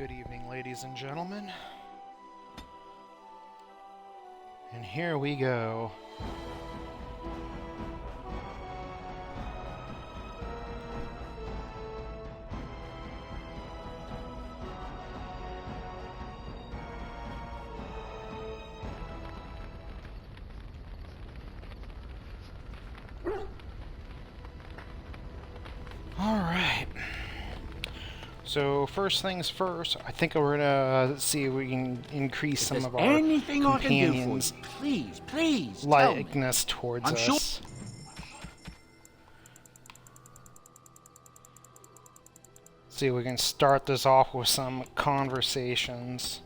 Good evening, ladies and gentlemen. And here we go. Alright. So first things first, I think we're gonna see if we can increase some of our anything companions' I can do for you, please, likeness towards I'm us. sure- See if we can start this off with some conversations.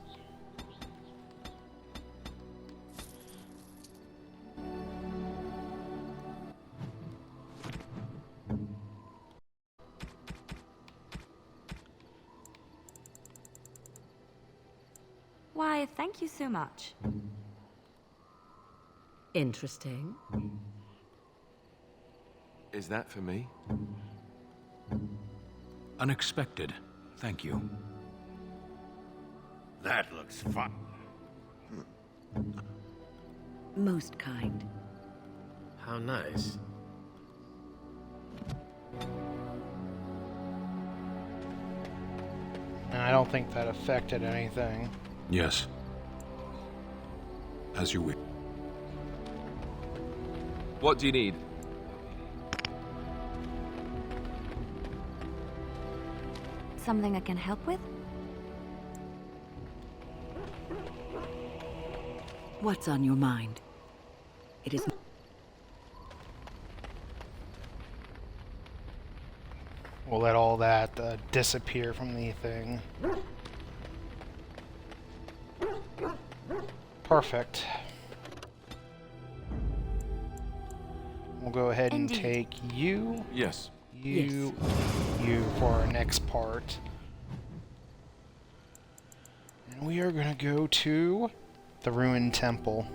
Why, thank you so much. Interesting. Is that for me? Unexpected. Thank you. That looks fun. Most kind. How nice. And I don't think that affected anything. Yes. As you wish. What do you need? Something I can help with? What's on your mind? It is... We'll let all that disappear from the thing. Perfect. We'll go ahead and Indeed. take you, Yes. you for our next part. And we are going to go to the ruined temple.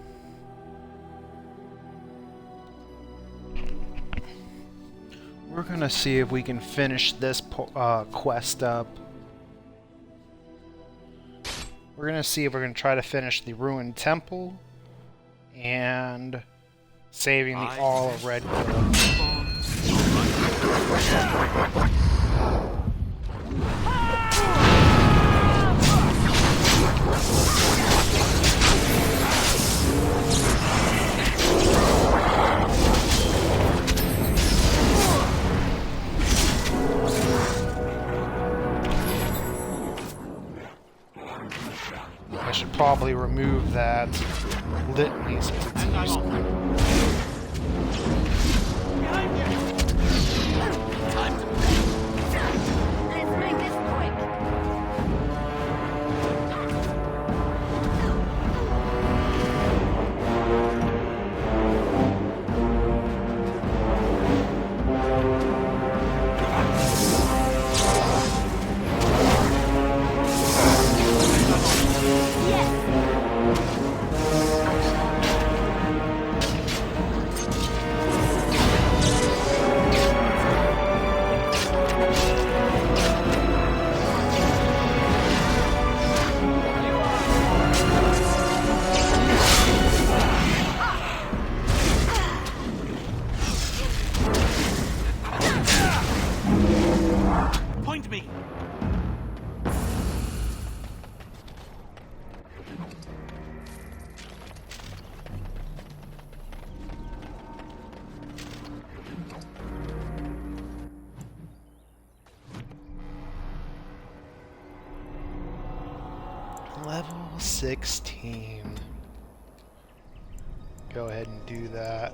We're going to see if we can finish this quest up. We're going to see if we're going to try to finish the ruined temple and saving the All of Red Gold. I should probably remove that litany since it's useless. Let's make this quick! Point me! Level 16. Go ahead and do that.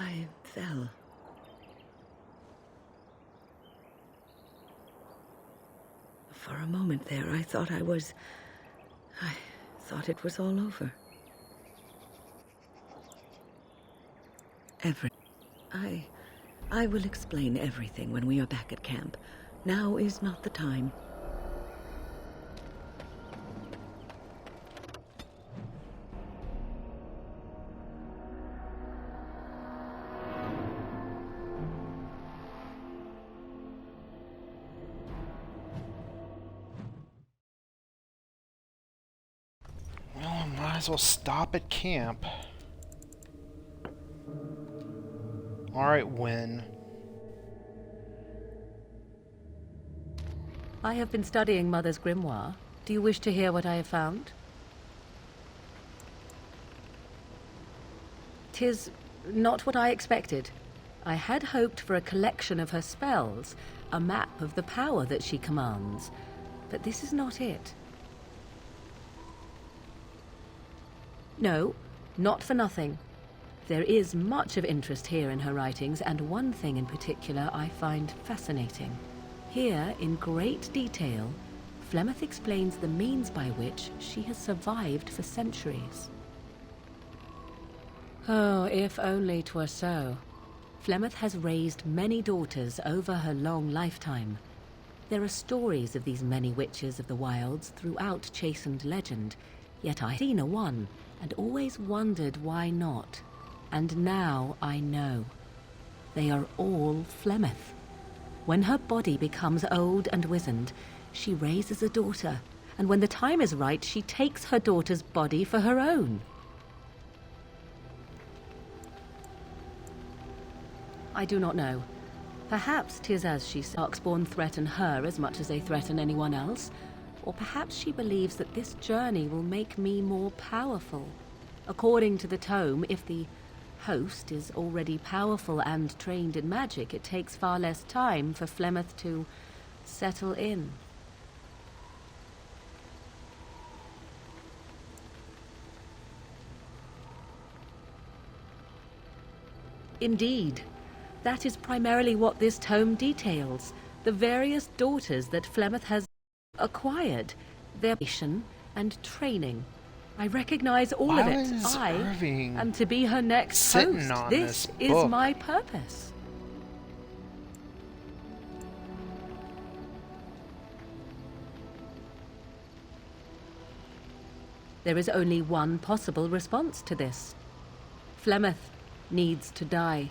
I fell. For a moment there, I thought it was all over. I will explain everything when we are back at camp. Now is not the time. Well, I might as well stop at camp. Alright, Wynn. I have been studying Mother's grimoire. Do you wish to hear what I have found? 'Tis not what I expected. I had hoped for a collection of her spells, a map of the power that she commands, but this is not it. No, not for nothing. There is much of interest here in her writings, and one thing in particular I find fascinating. Here, in great detail, Flemeth explains the means by which she has survived for centuries. Oh, if only 'twere so. Flemeth has raised many daughters over her long lifetime. There are stories of these many witches of the wilds throughout chastened legend, yet I've seen a one, and always wondered why not. And now I know. They are all Flemeth. When her body becomes old and wizened, she raises a daughter, and when the time is right, she takes her daughter's body for her own. I do not know. Perhaps 'tis as she Darkspawn threaten her as much as they threaten anyone else, or perhaps she believes that this journey will make me more powerful. According to the tome, if the host is already powerful and trained in magic, it takes far less time for Flemeth to settle in. Indeed, that is primarily what this tome details, the various daughters that Flemeth has acquired, their mission and training. I recognize all Why of it. is I Irving am to be her next sitting host. on This this is book? my purpose. There is only one possible response to this. Flemeth needs to die.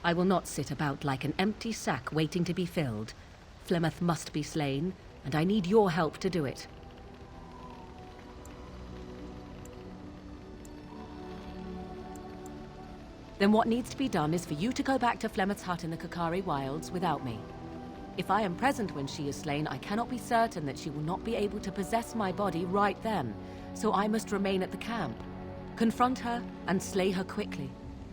I will not sit about like an empty sack waiting to be filled. Flemeth must be slain, and I need your help to do it. Then what needs to be done is for you to go back to Flemeth's hut in the Kakari Wilds without me. If I am present when she is slain, I cannot be certain that she will not be able to possess my body right then, so I must remain at the camp. Confront her and slay her quickly.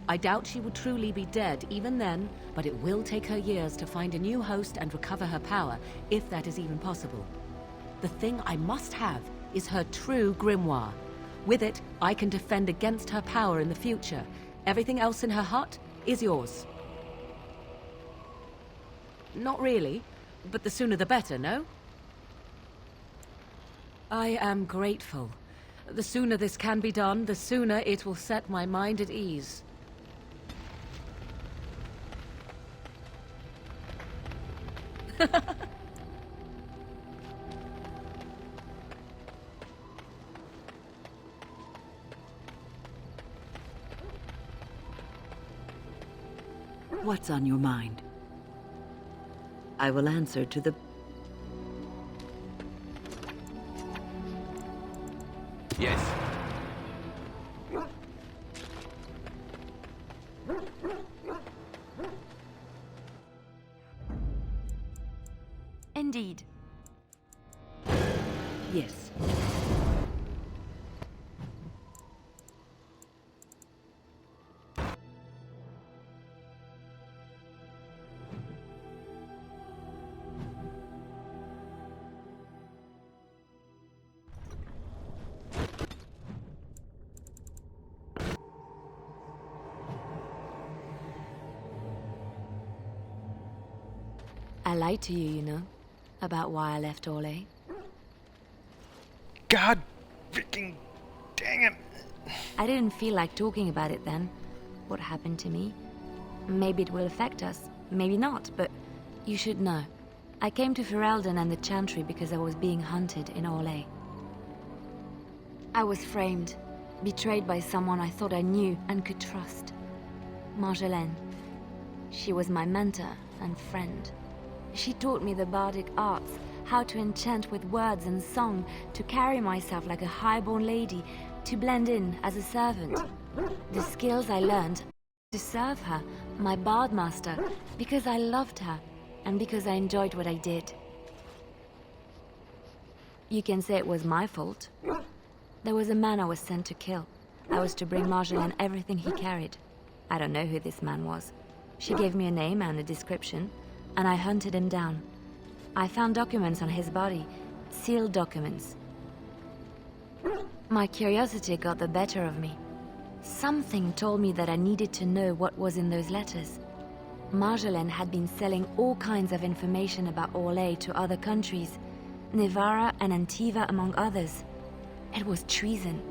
I doubt she will truly be dead even then, but it will take her years to find a new host and recover her power, if that is even possible. The thing I must have is her true grimoire. With it, I can defend against her power in the future. Everything else in her hut is yours. Not really, but the sooner the better, no? I am grateful. The sooner this can be done, the sooner it will set my mind at ease. What's on your mind? I will answer to the... Yes. Indeed. Yes. I lied to you, you know, about why I left Orlais. God freaking dang it. I didn't feel like talking about it then, what happened to me. Maybe it will affect us, maybe not, but you should know. I came to Ferelden and the Chantry because I was being hunted in Orlais. I was framed, betrayed by someone I thought I knew and could trust. Marjolaine. She was my mentor and friend. She taught me the bardic arts, how to enchant with words and song, to carry myself like a highborn lady, to blend in as a servant. The skills I learned to serve her, my bard master, because I loved her and because I enjoyed what I did. You can say it was my fault. There was a man I was sent to kill. I was to bring Marjolaine everything he carried. I don't know who this man was. She gave me a name and a description, and I hunted him down. I found documents on his body, sealed documents. My curiosity got the better of me. Something told me that I needed to know what was in those letters. Marjolaine had been selling all kinds of information about Orlais to other countries, Nevarra and Antiva among others. It was treason.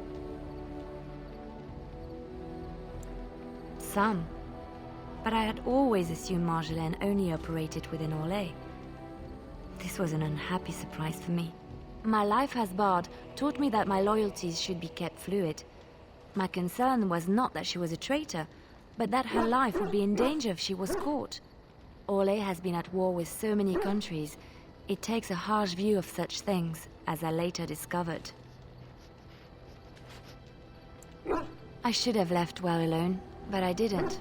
Some. But I had always assumed Marjolaine only operated within Orlais. This was an unhappy surprise for me. My life as bard taught me that my loyalties should be kept fluid. My concern was not that she was a traitor, but that her life would be in danger if she was caught. Orlais has been at war with so many countries. It takes a harsh view of such things, as I later discovered. I should have left well alone, but I didn't.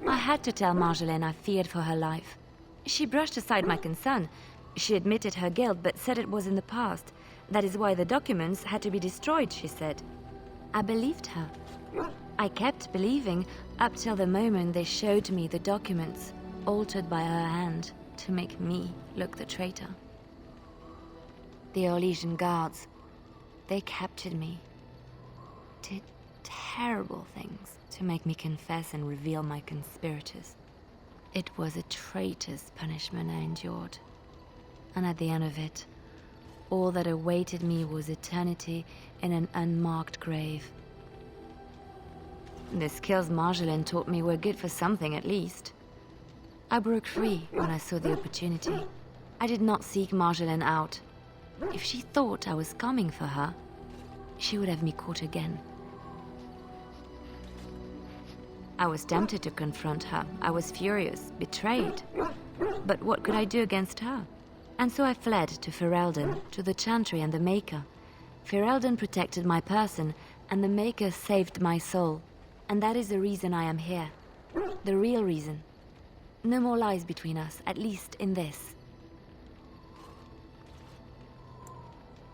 I had to tell Marjolaine I feared for her life. She brushed aside my concern. She admitted her guilt, but said it was in the past. That is why the documents had to be destroyed, she said. I believed her. I kept believing up till the moment they showed me the documents, altered by her hand, to make me look the traitor. The Orlesian guards, they captured me. Did terrible things to make me confess and reveal my conspirators. It was a traitor's punishment I endured. And at the end of it, all that awaited me was eternity in an unmarked grave. The skills Marjolaine taught me were good for something, at least. I broke free when I saw the opportunity. I did not seek Marjolaine out. If she thought I was coming for her, she would have me caught again. I was tempted to confront her. I was furious, betrayed. But what could I do against her? And so I fled to Ferelden, to the Chantry and the Maker. Ferelden protected my person, and the Maker saved my soul. And that is the reason I am here. The real reason. No more lies between us, at least in this.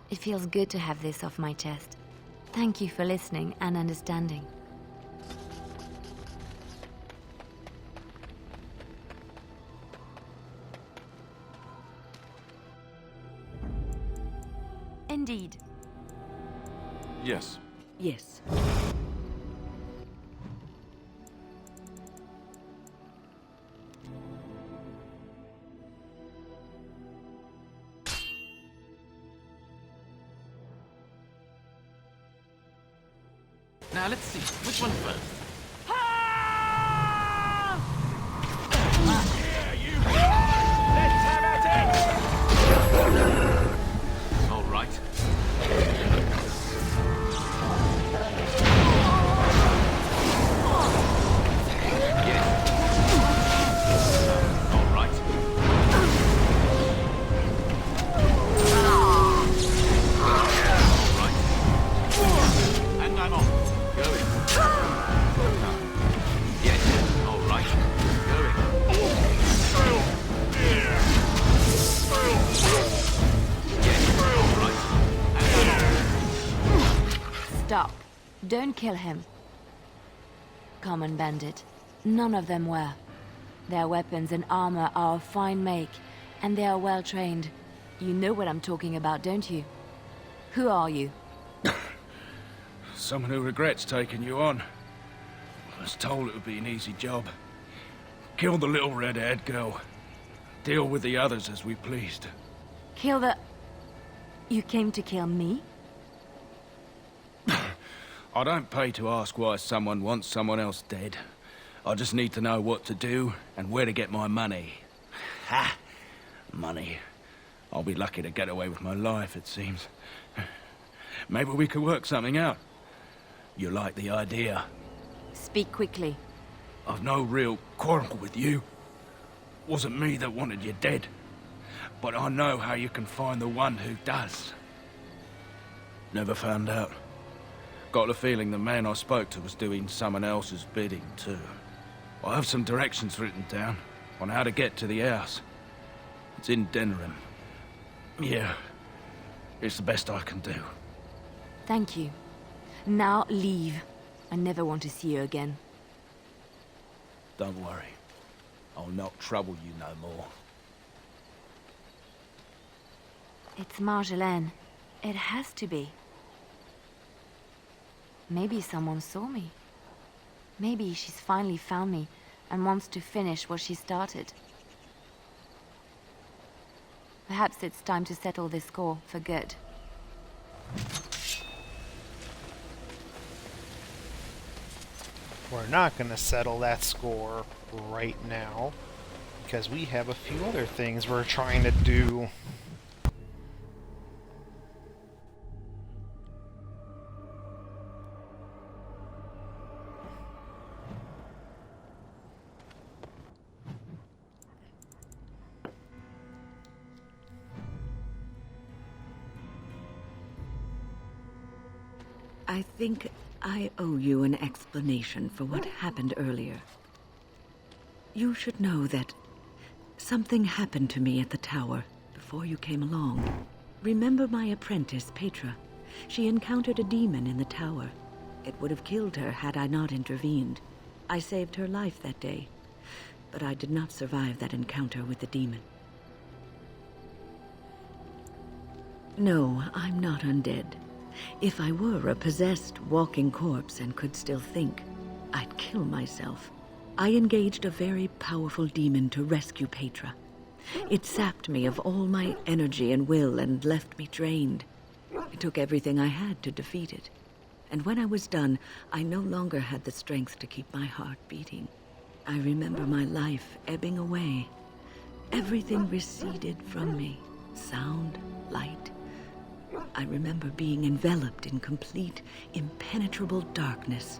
It feels good to have this off my chest. Thank you for listening and understanding. Indeed. Yes. Yes. Now let's see, which one first? All right. All right. And I'm off. Going. Yes. All right. Going. Yes. All right. And I'm off. Stop. Don't kill him. Common bandit. None of them were. Their weapons and armor are of fine make, and they are well trained. You know what I'm talking about, don't you? Who are you? Someone who regrets taking you on. I was told it would be an easy job. Kill the little red-haired girl. Deal with the others as we pleased. Kill the... You came to kill me? I don't pay to ask why someone wants someone else dead. I just need to know what to do and where to get my money. Ha! Money. I'll be lucky to get away with my life, it seems. Maybe we could work something out. You like the idea? Speak quickly. I've no real quarrel with you. Wasn't me that wanted you dead. But I know how you can find the one who does. Never found out. Got the feeling the man I spoke to was doing someone else's bidding, too. I have some directions written down on how to get to the house. It's in Denerim. Yeah, it's the best I can do. Thank you. Now leave. I never want to see you again. Don't worry. I'll not trouble you no more. It's Marjolaine. It has to be. Maybe someone saw me. Maybe she's finally found me and wants to finish what she started. Perhaps it's time to settle this score for good. We're not going to settle that score right now, because we have a few other things we're trying to do. I think I owe you an explanation for what happened earlier. You should know that something happened to me at the tower before you came along. Remember my apprentice, Petra? She encountered a demon in the tower. It would have killed her had I not intervened. I saved her life that day, but I did not survive that encounter with the demon. No, I'm not undead. If I were a possessed walking corpse and could still think, I'd kill myself. I engaged a very powerful demon to rescue Petra. It sapped me of all my energy and will and left me drained. It took everything I had to defeat it. And when I was done, I no longer had the strength to keep my heart beating. I remember my life ebbing away. Everything receded from me. Sound, light. I remember being enveloped in complete, impenetrable darkness.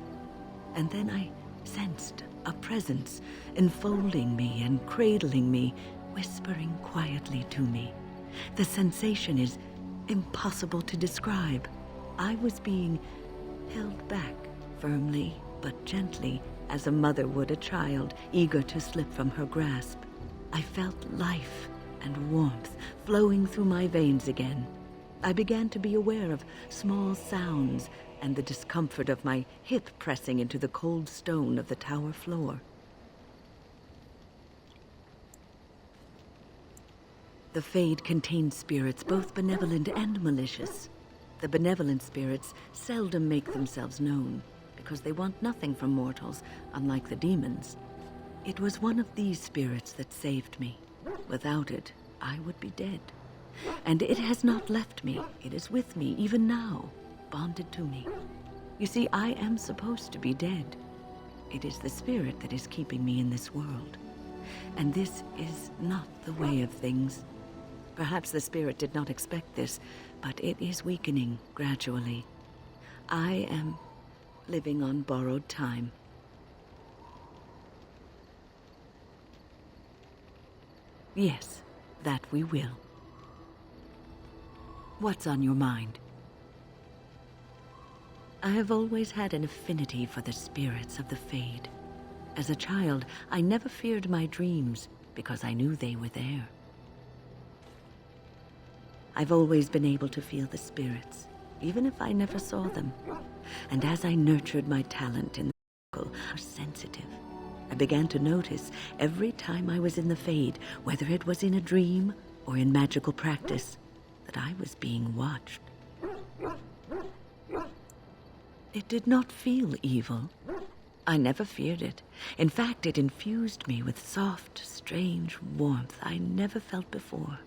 And then I sensed a presence enfolding me and cradling me, whispering quietly to me. The sensation is impossible to describe. I was being held back firmly but gently, as a mother would a child eager to slip from her grasp. I felt life and warmth flowing through my veins again. I began to be aware of small sounds and the discomfort of my hip pressing into the cold stone of the tower floor. The Fade contains spirits both benevolent and malicious. The benevolent spirits seldom make themselves known, because they want nothing from mortals, unlike the demons. It was one of these spirits that saved me. Without it, I would be dead. And it has not left me. It is with me, even now, bonded to me. You see, I am supposed to be dead. It is the spirit that is keeping me in this world. And this is not the way of things. Perhaps the spirit did not expect this, but it is weakening gradually. I am living on borrowed time. Yes, that we will. What's on your mind? I have always had an affinity for the spirits of the Fade. As a child, I never feared my dreams because I knew they were there. I've always been able to feel the spirits, even if I never saw them. And as I nurtured my talent in the circle, I was sensitive. I began to notice every time I was in the Fade, whether it was in a dream or in magical practice, that I was being watched. It did not feel evil. I never feared it. In fact, it infused me with soft, strange warmth I never felt before.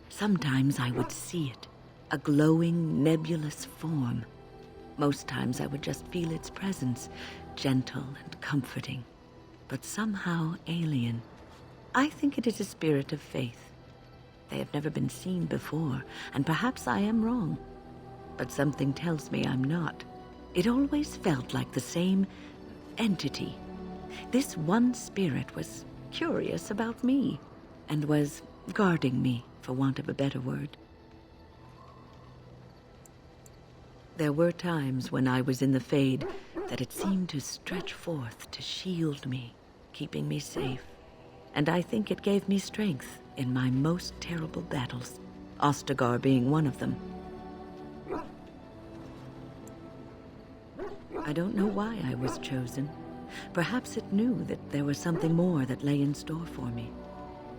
Sometimes I would see it, a glowing, nebulous form. Most times I would just feel its presence, gentle and comforting. but somehow alien. I think it is a spirit of faith. They have never been seen before, and perhaps I am wrong. But something tells me I'm not. It always felt like the same entity. This one spirit was curious about me, and was guarding me, for want of a better word. There were times when I was in the Fade that it seemed to stretch forth to shield me, keeping me safe. And I think it gave me strength in my most terrible battles, Ostagar being one of them. I don't know why I was chosen. Perhaps it knew that there was something more that lay in store for me.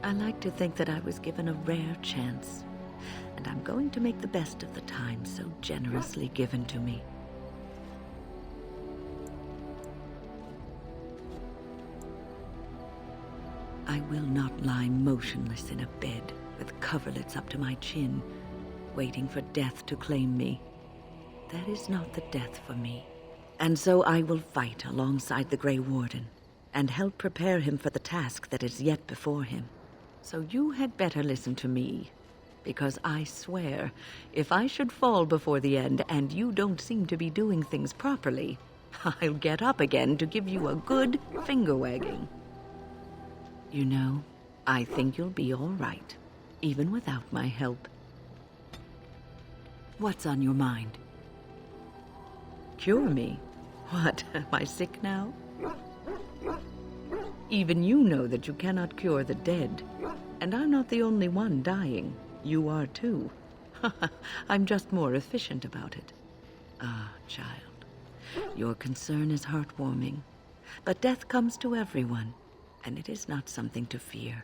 I like to think that I was given a rare chance, and I'm going to make the best of the time so generously given to me. I will not lie motionless in a bed with coverlets up to my chin, waiting for death to claim me. That is not the death for me. And so I will fight alongside the Grey Warden, and help prepare him for the task that is yet before him. So you had better listen to me, because I swear, if I should fall before the end and you don't seem to be doing things properly, I'll get up again to give you a good finger-wagging. You know, I think you'll be all right, even without my help. What's on your mind? Cure me? What, am I sick now? Even you know that you cannot cure the dead. And I'm not the only one dying. You are too. I'm just more efficient about it. Ah, child. Your concern is heartwarming. But death comes to everyone, and it is not something to fear.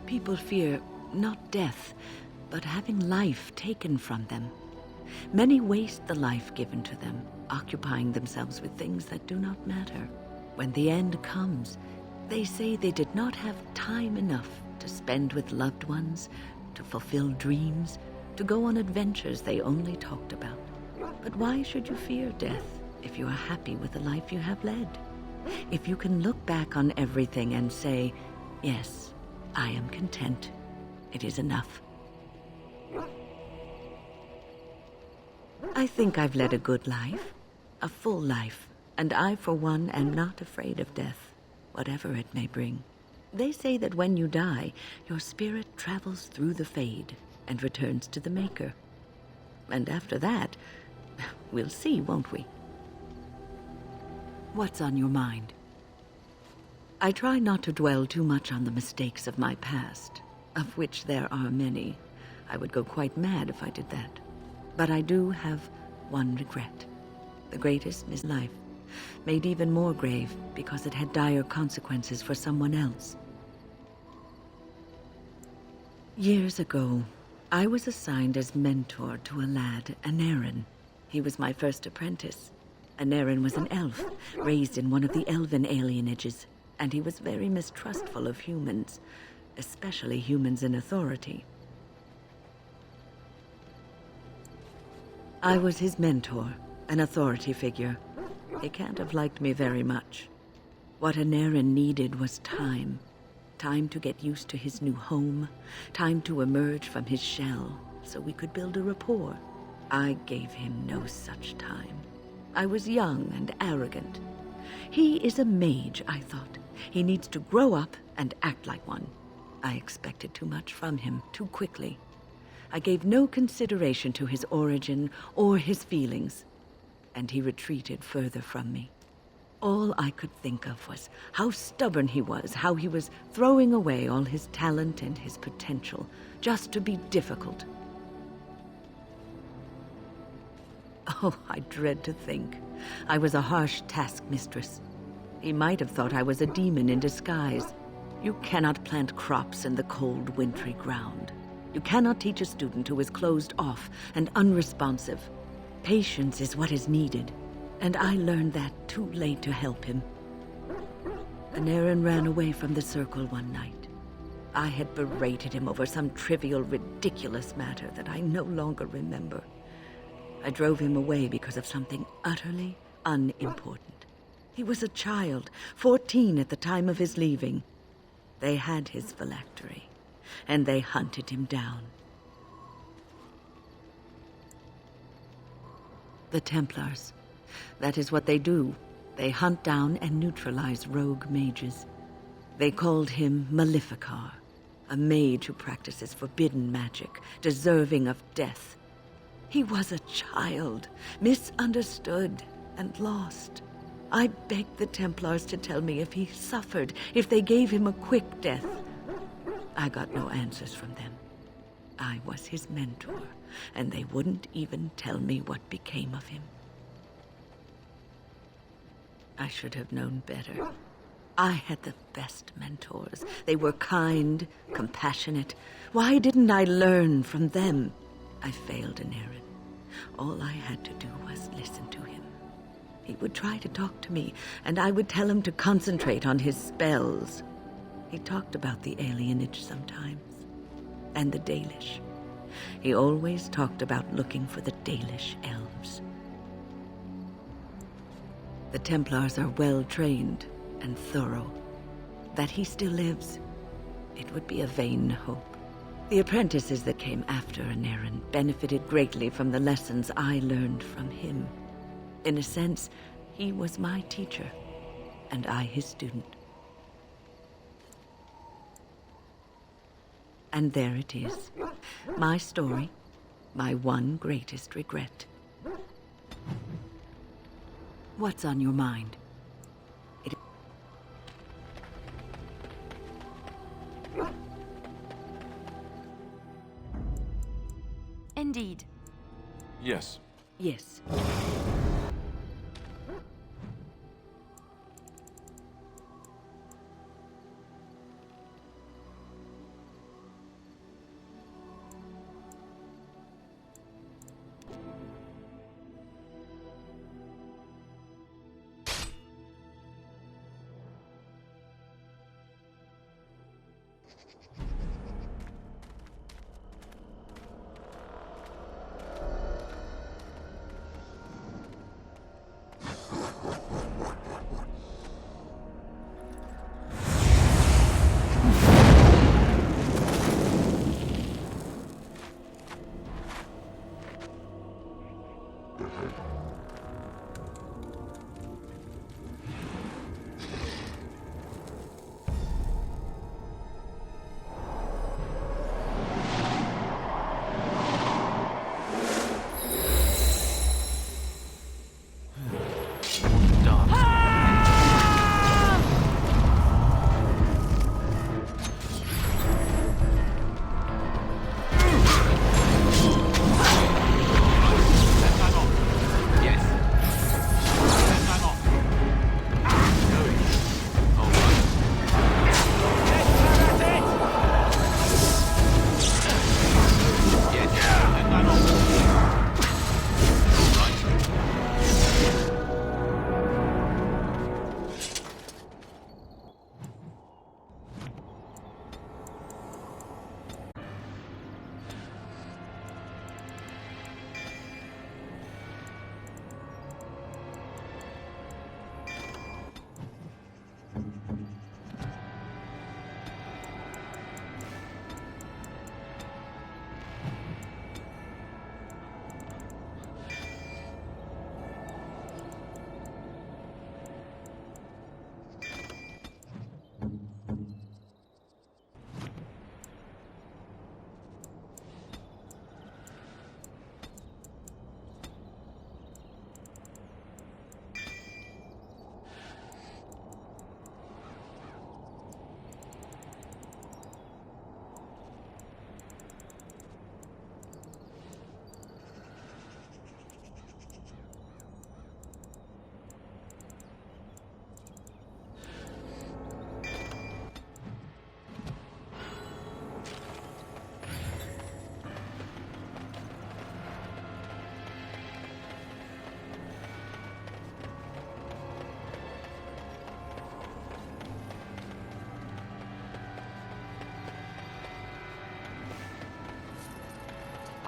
People fear not death, but having life taken from them. Many waste the life given to them, occupying themselves with things that do not matter. When the end comes, they say they did not have time enough to spend with loved ones, to fulfill dreams, to go on adventures they only talked about. But why should you fear death if you are happy with the life you have led? If you can look back on everything and say, yes, I am content. It is enough. I think I've led a good life, a full life, and I, for one, am not afraid of death, whatever it may bring. They say that when you die, your spirit travels through the Fade and returns to the Maker. And after that, we'll see, won't we? What's on your mind? I try not to dwell too much on the mistakes of my past, of which there are many. I would go quite mad if I did that. But I do have one regret. The greatest is life, made even more grave because it had dire consequences for someone else. Years ago, I was assigned as mentor to a lad, Anarin. He was my first apprentice. Anarin was an elf, raised in one of the elven alienages, and he was very mistrustful of humans, especially humans in authority. I was his mentor, an authority figure. He can't have liked me very much. What Anarin needed was time. Time to get used to his new home, time to emerge from his shell, so we could build a rapport. I gave him no such time. I was young and arrogant. He is a mage, I thought. He needs to grow up and act like one. I expected too much from him too quickly. I gave no consideration to his origin or his feelings, and he retreated further from me. All I could think of was how stubborn he was, how he was throwing away all his talent and his potential just to be difficult. Oh, I dread to think. I was a harsh taskmistress. He might have thought I was a demon in disguise. You cannot plant crops in the cold, wintry ground. You cannot teach a student who is closed off and unresponsive. Patience is what is needed, and I learned that too late to help him. Anarin ran away from the circle one night. I had berated him over some trivial, ridiculous matter that I no longer remember. I drove him away because of something utterly unimportant. He was a child, 14 at the time of his leaving. They had his phylactery, and they hunted him down. The Templars. That is what they do. They hunt down and neutralize rogue mages. They called him Maleficar, a mage who practices forbidden magic, deserving of death. He was a child, misunderstood and lost. I begged the Templars to tell me if he suffered, if they gave him a quick death. I got no answers from them. I was his mentor, and they wouldn't even tell me what became of him. I should have known better. I had the best mentors. They were kind, compassionate. Why didn't I learn from them? I failed in Aaron. All I had to do was listen to him. He would try to talk to me, and I would tell him to concentrate on his spells. He talked about the alienage sometimes, and the Dalish. He always talked about looking for the Dalish elves. The Templars are well-trained and thorough. That he still lives, it would be a vain hope. The apprentices that came after Anarin benefited greatly from the lessons I learned from him. In a sense, he was my teacher, and I his student. And there it is. My story, my one greatest regret. What's on your mind? Indeed. Yes. Yes.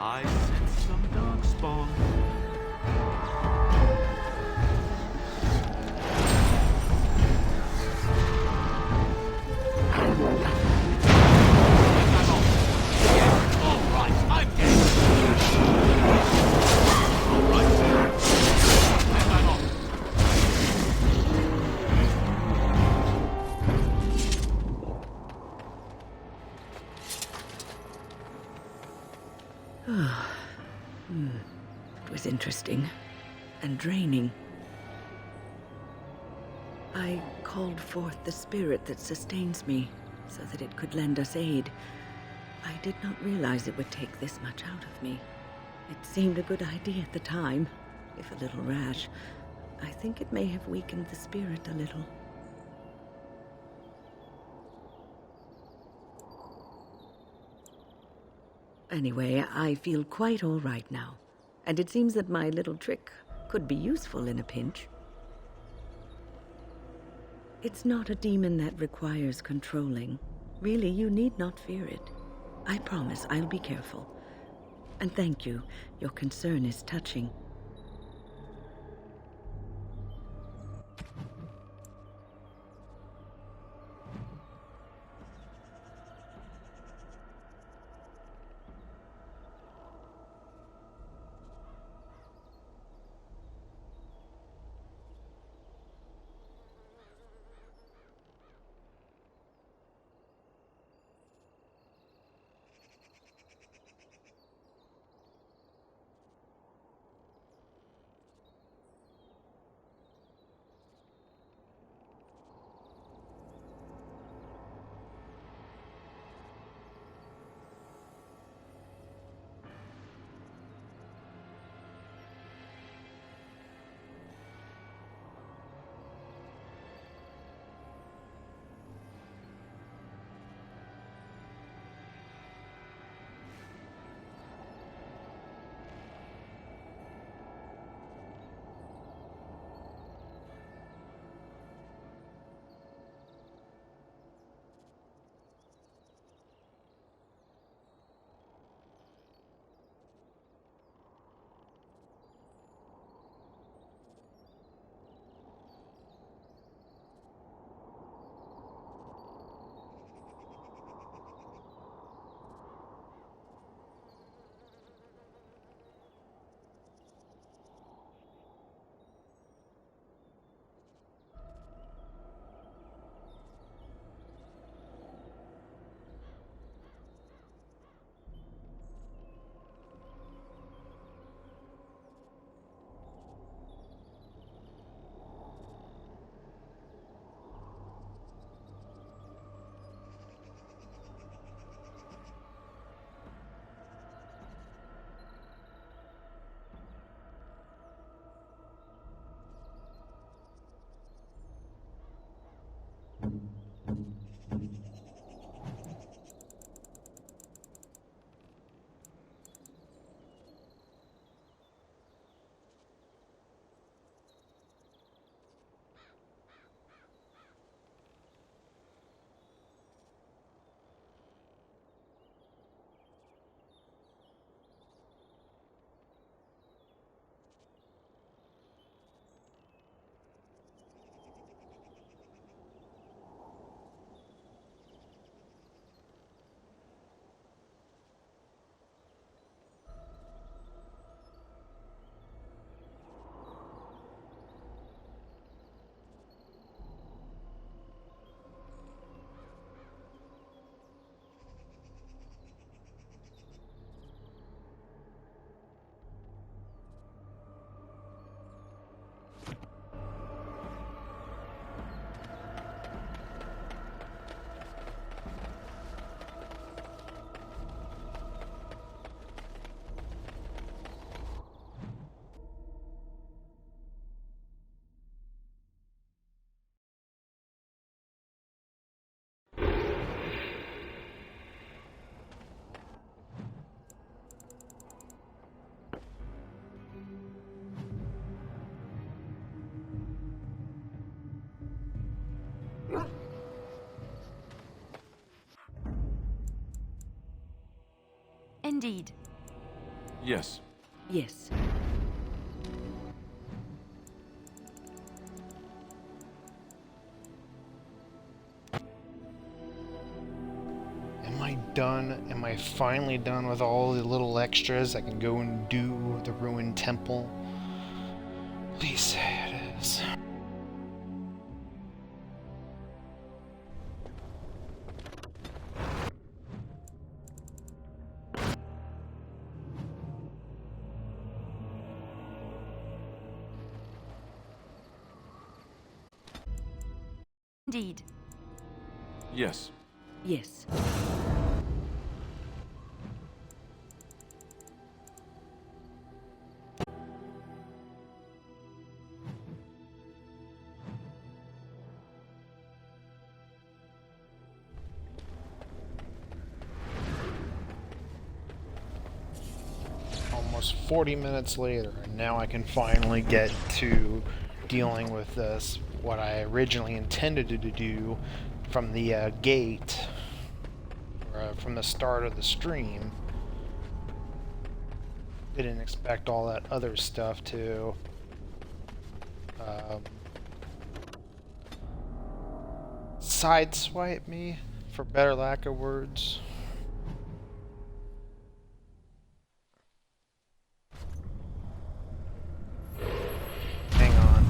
I sense some darkspawn. It was interesting and draining. I called forth the spirit that sustains me so that it could lend us aid. I did not realize it would take this much out of me. It seemed a good idea at the time, if a little rash. I think it may have weakened the spirit a little. Anyway, I feel quite all right now, and it seems that my little trick could be useful in a pinch. It's not a demon that requires controlling. Really, you need not fear it. I promise I'll be careful. And thank you. Your concern is touching. Indeed. Yes. Yes. Am I done? Am I finally done with all the little extras? I can go and do the ruined temple. Please say it is. Indeed. Yes. Yes. Almost 40 minutes later, and now I can finally get to dealing with this, what I originally intended to do from the gate, from the start of the stream. Didn't expect all that other stuff to sideswipe me, for better lack of words. Hang on.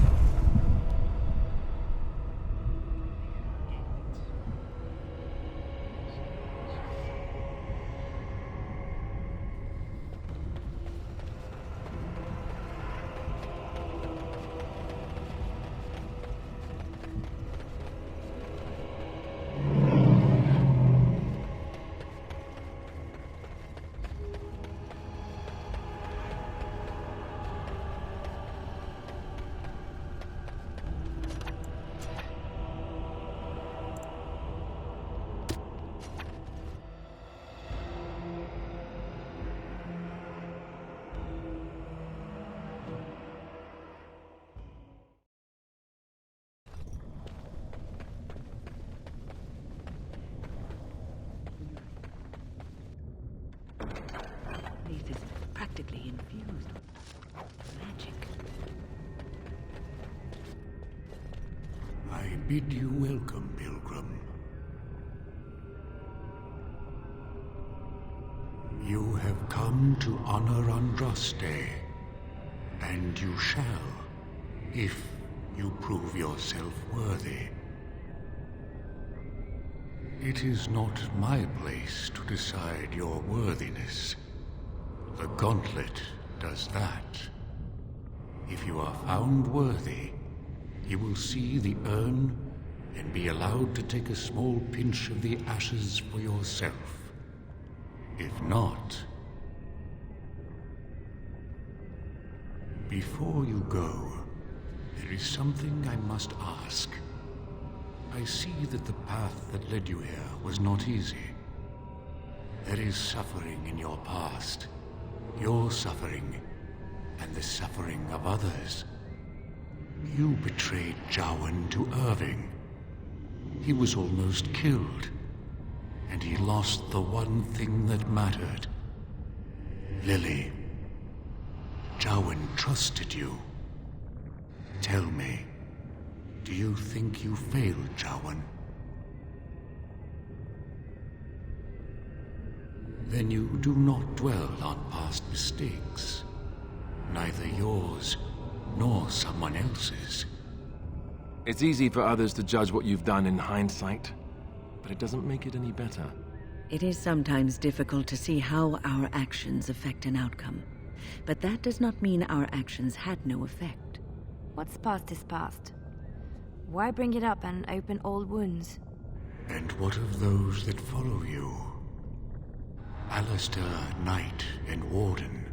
This is practically infused with magic. I bid you welcome, pilgrim. You have come to honor Andraste, and you shall, if you prove yourself worthy. It is not my place to decide your worthiness. The gauntlet does that. If you are found worthy, you will see the urn and be allowed to take a small pinch of the ashes for yourself. If not... Before you go, there is something I must ask. I see that the path that led you here was not easy. There is suffering in your past. Your suffering, and the suffering of others. You betrayed Jowan to Irving. He was almost killed, and he lost the one thing that mattered. Lily. Jowan trusted you. Tell me, do you think you failed Jowan? Then you do not dwell on past mistakes. Neither yours, nor someone else's. It's easy for others to judge what you've done in hindsight, but it doesn't make it any better. It is sometimes difficult to see how our actions affect an outcome. But that does not mean our actions had no effect. What's past is past. Why bring it up and open old wounds? And what of those that follow you? Alister, Knight, and Warden.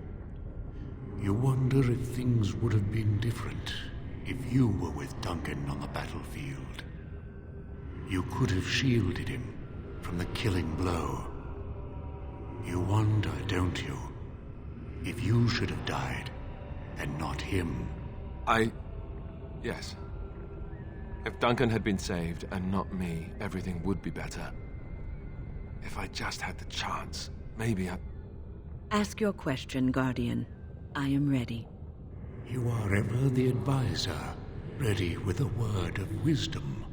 You wonder if things would have been different if you were with Duncan on the battlefield. You could have shielded him from the killing blow. You wonder, don't you, if you should have died and not him? Yes. If Duncan had been saved and not me, everything would be better. If I just had the chance, maybe I... Ask your question, Guardian. I am ready. You are ever the advisor, ready with a word of wisdom.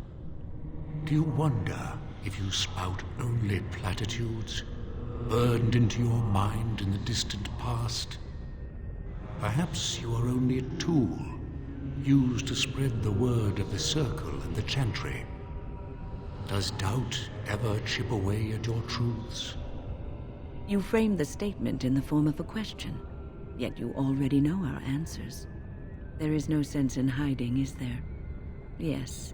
Do you wonder if you spout only platitudes, burned into your mind in the distant past? Perhaps you are only a tool, used to spread the word of the Circle and the Chantry. Does doubt ever chip away at your truths? You framed the statement in the form of a question, yet you already know our answers. There is no sense in hiding, is there? Yes,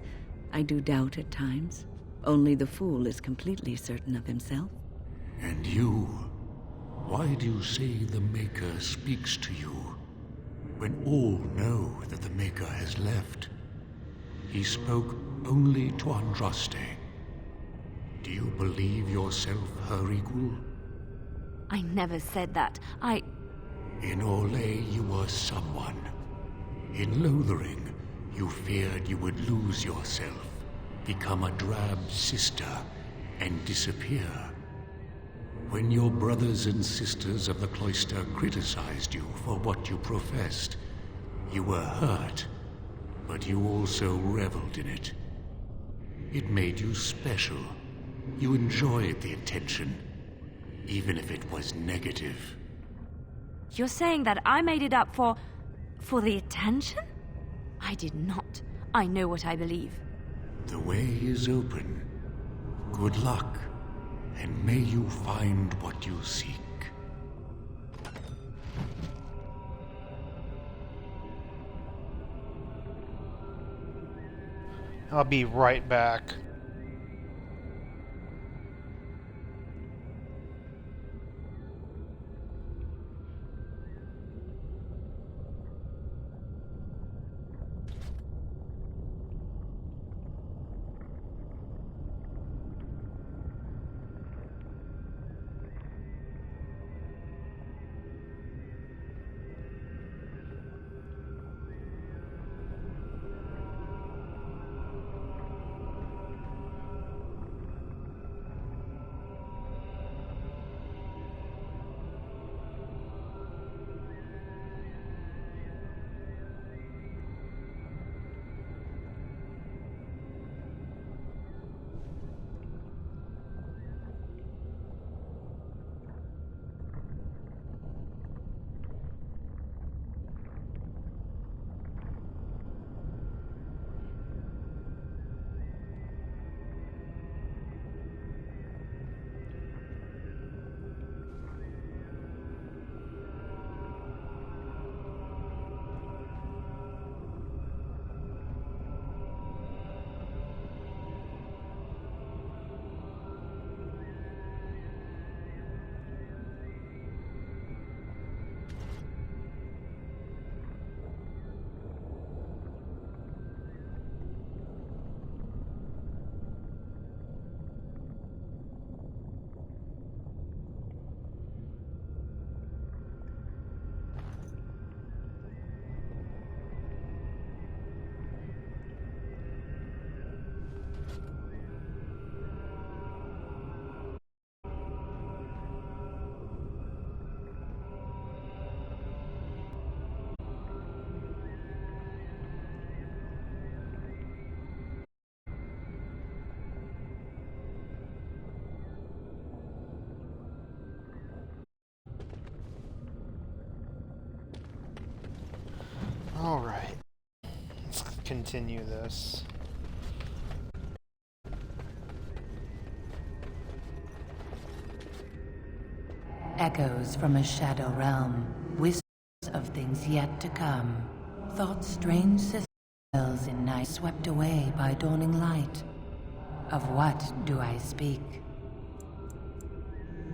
I do doubt at times. Only the fool is completely certain of himself. And you? Why do you say the Maker speaks to you, when all know that the Maker has left? He spoke only to Andraste. Do you believe yourself her equal? I never said that. In Orlais, you were someone. In Lothering, you feared you would lose yourself, become a drab sister, and disappear. When your brothers and sisters of the cloister criticized you for what you professed, you were hurt, but you also reveled in it. It made you special. You enjoyed the attention, even if it was negative. You're saying that I made it up for the attention? I did not. I know what I believe. The way is open. Good luck, and may you find what you seek. I'll be right back. Alright, let's continue this. Echoes from a shadow realm, whispers of things yet to come. Thoughts strange systems in night swept away by dawning light. Of what do I speak?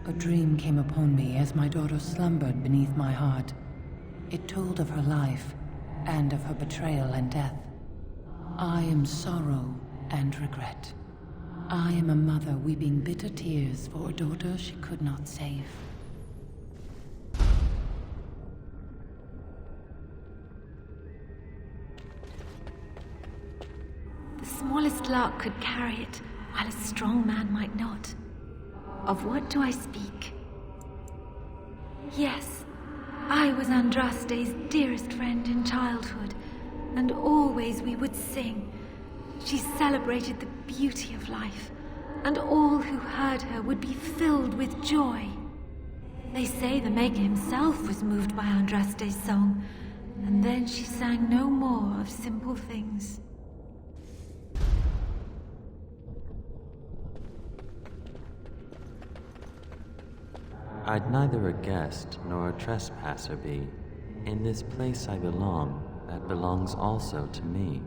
A dream came upon me as my daughter slumbered beneath my heart. It told of her life, and of her betrayal and death. I am sorrow and regret. I am a mother weeping bitter tears for a daughter she could not save. The smallest lark could carry it, while a strong man might not. Of what do I speak? Yes, I was Andraste's dearest friend in childhood, and always we would sing. She celebrated the beauty of life, and all who heard her would be filled with joy. They say the Maker himself was moved by Andraste's song, and then she sang no more of simple things. I'd neither a guest nor a trespasser be. In this place I belong, that belongs also to me.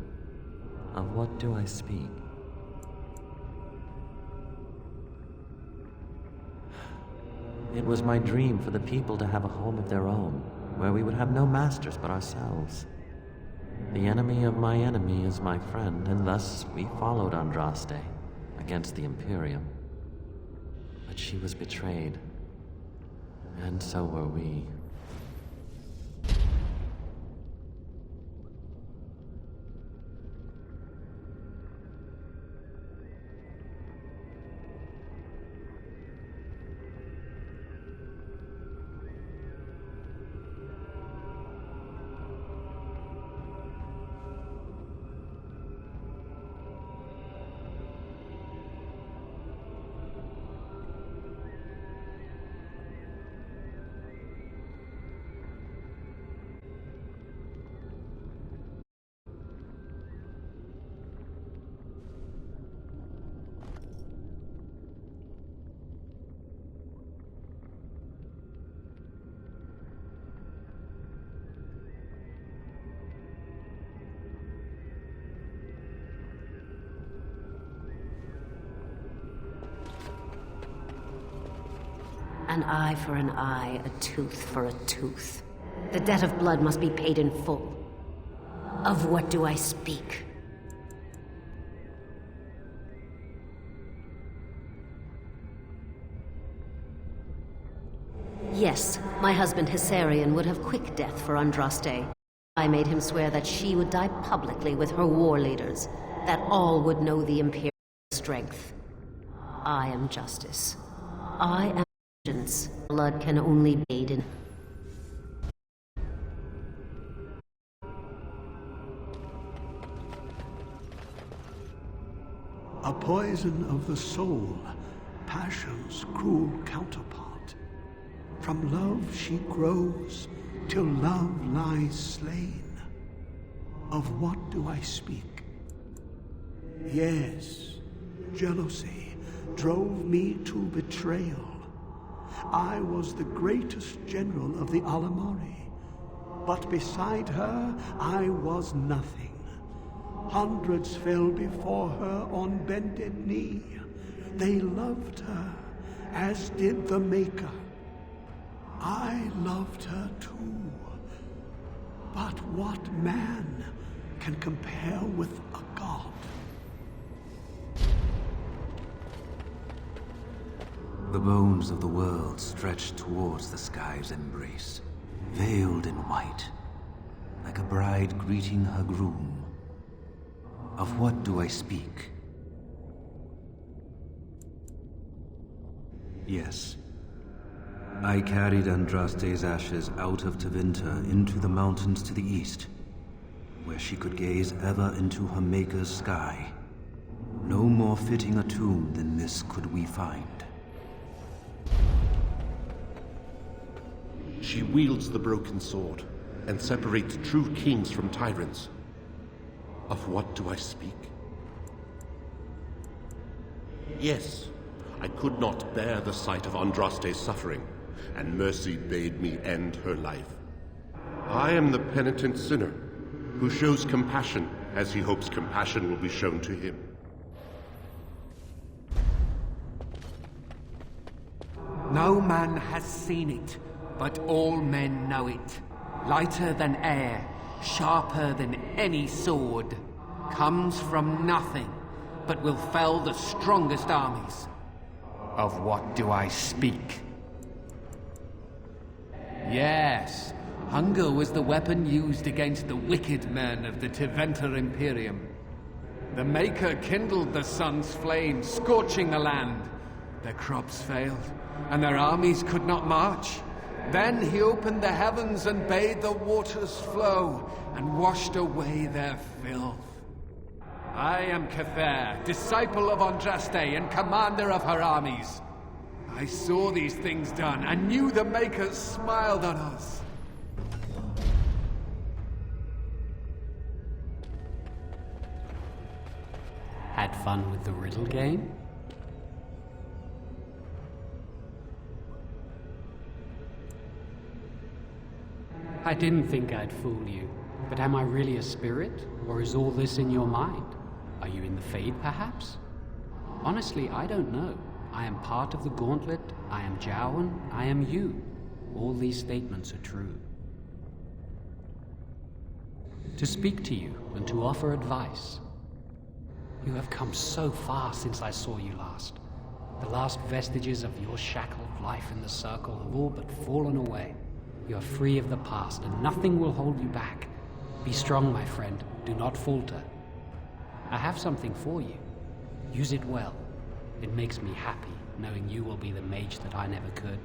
Of what do I speak? It was my dream for the people to have a home of their own, where we would have no masters but ourselves. The enemy of my enemy is my friend, and thus we followed Andraste against the Imperium. But she was betrayed, and so were we. An eye for an eye, a tooth for a tooth. The debt of blood must be paid in full. Of what do I speak? Yes, my husband Hissarion would have quick death for Andraste. I made him swear that she would die publicly with her war leaders, that all would know the Imperial strength. I am justice. I am vengeance. Blood can only be aid in. A poison of the soul, passion's cruel counterpart. From love she grows, till love lies slain. Of what do I speak? Yes, jealousy drove me to betrayal. I was the greatest general of the Alamari, but beside her I was nothing. Hundreds fell before her on bended knee. They loved her, as did the Maker. I loved her too. But what man can compare with a god? The bones of the world stretched towards the sky's embrace, veiled in white, like a bride greeting her groom. Of what do I speak? Yes. I carried Andraste's ashes out of Tevinter into the mountains to the east, where she could gaze ever into her Maker's sky. No more fitting a tomb than this could we find. She wields the broken sword and separates true kings from tyrants. Of what do I speak? Yes, I could not bear the sight of Andraste's suffering, and mercy bade me end her life. I am the penitent sinner, who shows compassion as he hopes compassion will be shown to him. No man has seen it, but all men know it. Lighter than air, sharper than any sword. Comes from nothing, but will fell the strongest armies. Of what do I speak? Yes, hunger was the weapon used against the wicked men of the Tevinter Imperium. The Maker kindled the sun's flame, scorching the land. Their crops failed, and their armies could not march. Then he opened the heavens and bade the waters flow, and washed away their filth. I am Cathair, disciple of Andraste and commander of her armies. I saw these things done, and knew the Makers smiled on us. Had fun with the riddle game? I didn't think I'd fool you, but am I really a spirit, or is all this in your mind? Are you in the Fade, perhaps? Honestly, I don't know. I am part of the Gauntlet, I am Jowan, I am you. All these statements are true. To speak to you and to offer advice. You have come so far since I saw you last. The last vestiges of your shackled life in the Circle have all but fallen away. You are free of the past, and nothing will hold you back. Be strong, my friend. Do not falter. I have something for you. Use it well. It makes me happy, knowing you will be the mage that I never could.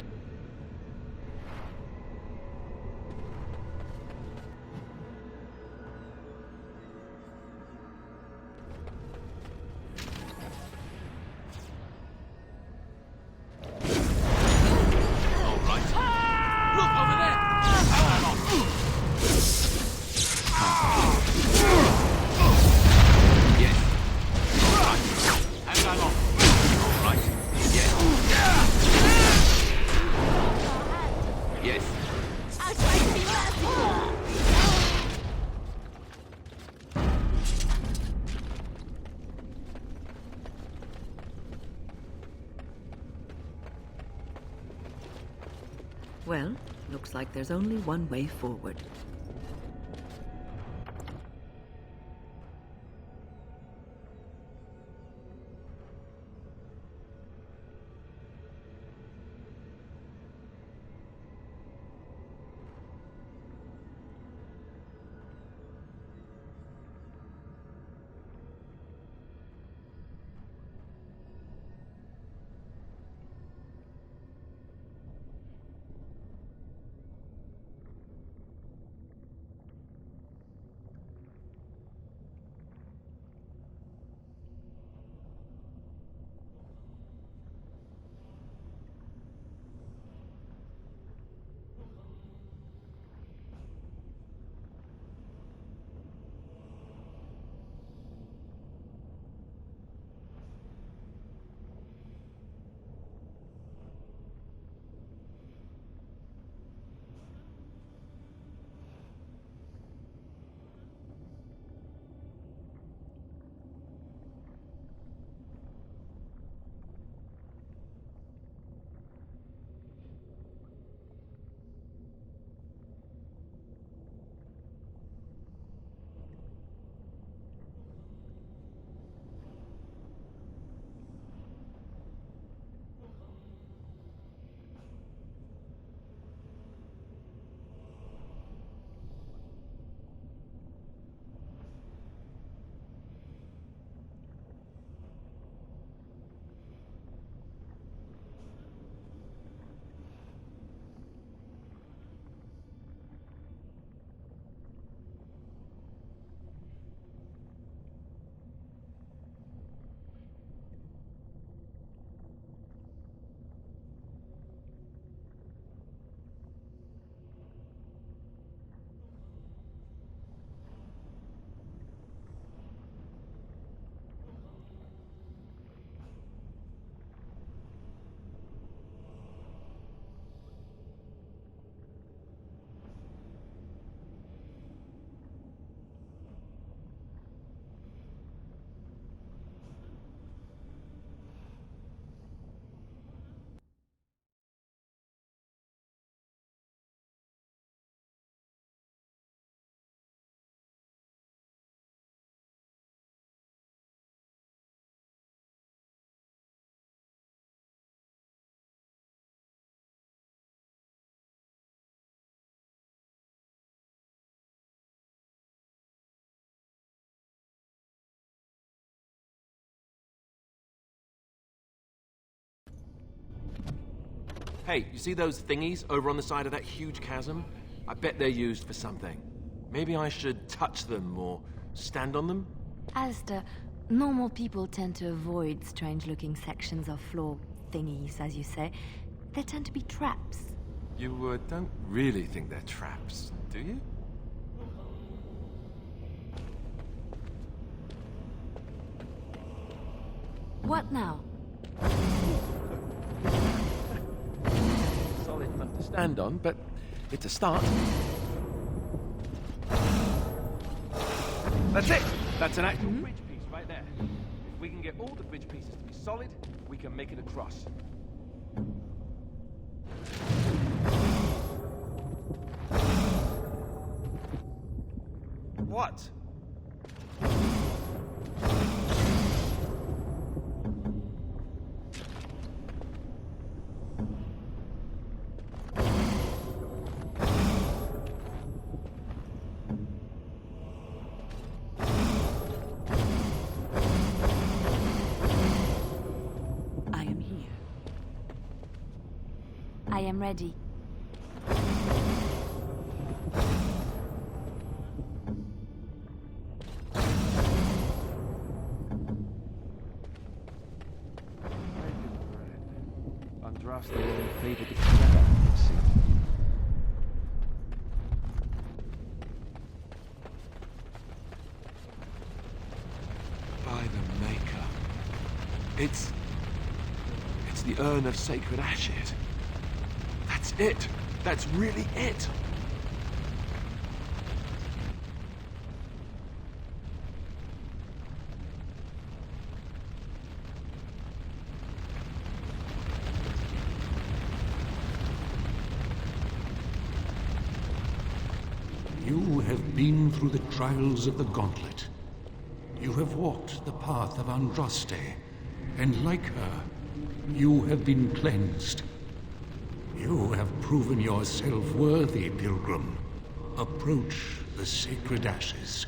Well, looks like there's only one way forward. Hey, you see those thingies over on the side of that huge chasm? I bet they're used for something. Maybe I should touch them or stand on them? Alister, normal people tend to avoid strange-looking sections of floor thingies, as you say. They tend to be traps. You don't really think they're traps, do you? What now? Solid enough to stand on, but it's a start. That's it! That's an actual bridge piece right there. If we can get all the bridge pieces to be solid, we can make it across. What? I am here. I am ready. Andraste only favored the clever, it seems. By the Maker. It's the Urn of Sacred Ashes. That's it. That's really it. You have been through the trials of the Gauntlet. You have walked the path of Andraste, and like her, you have been cleansed. You have proven yourself worthy, Pilgrim. Approach the sacred ashes.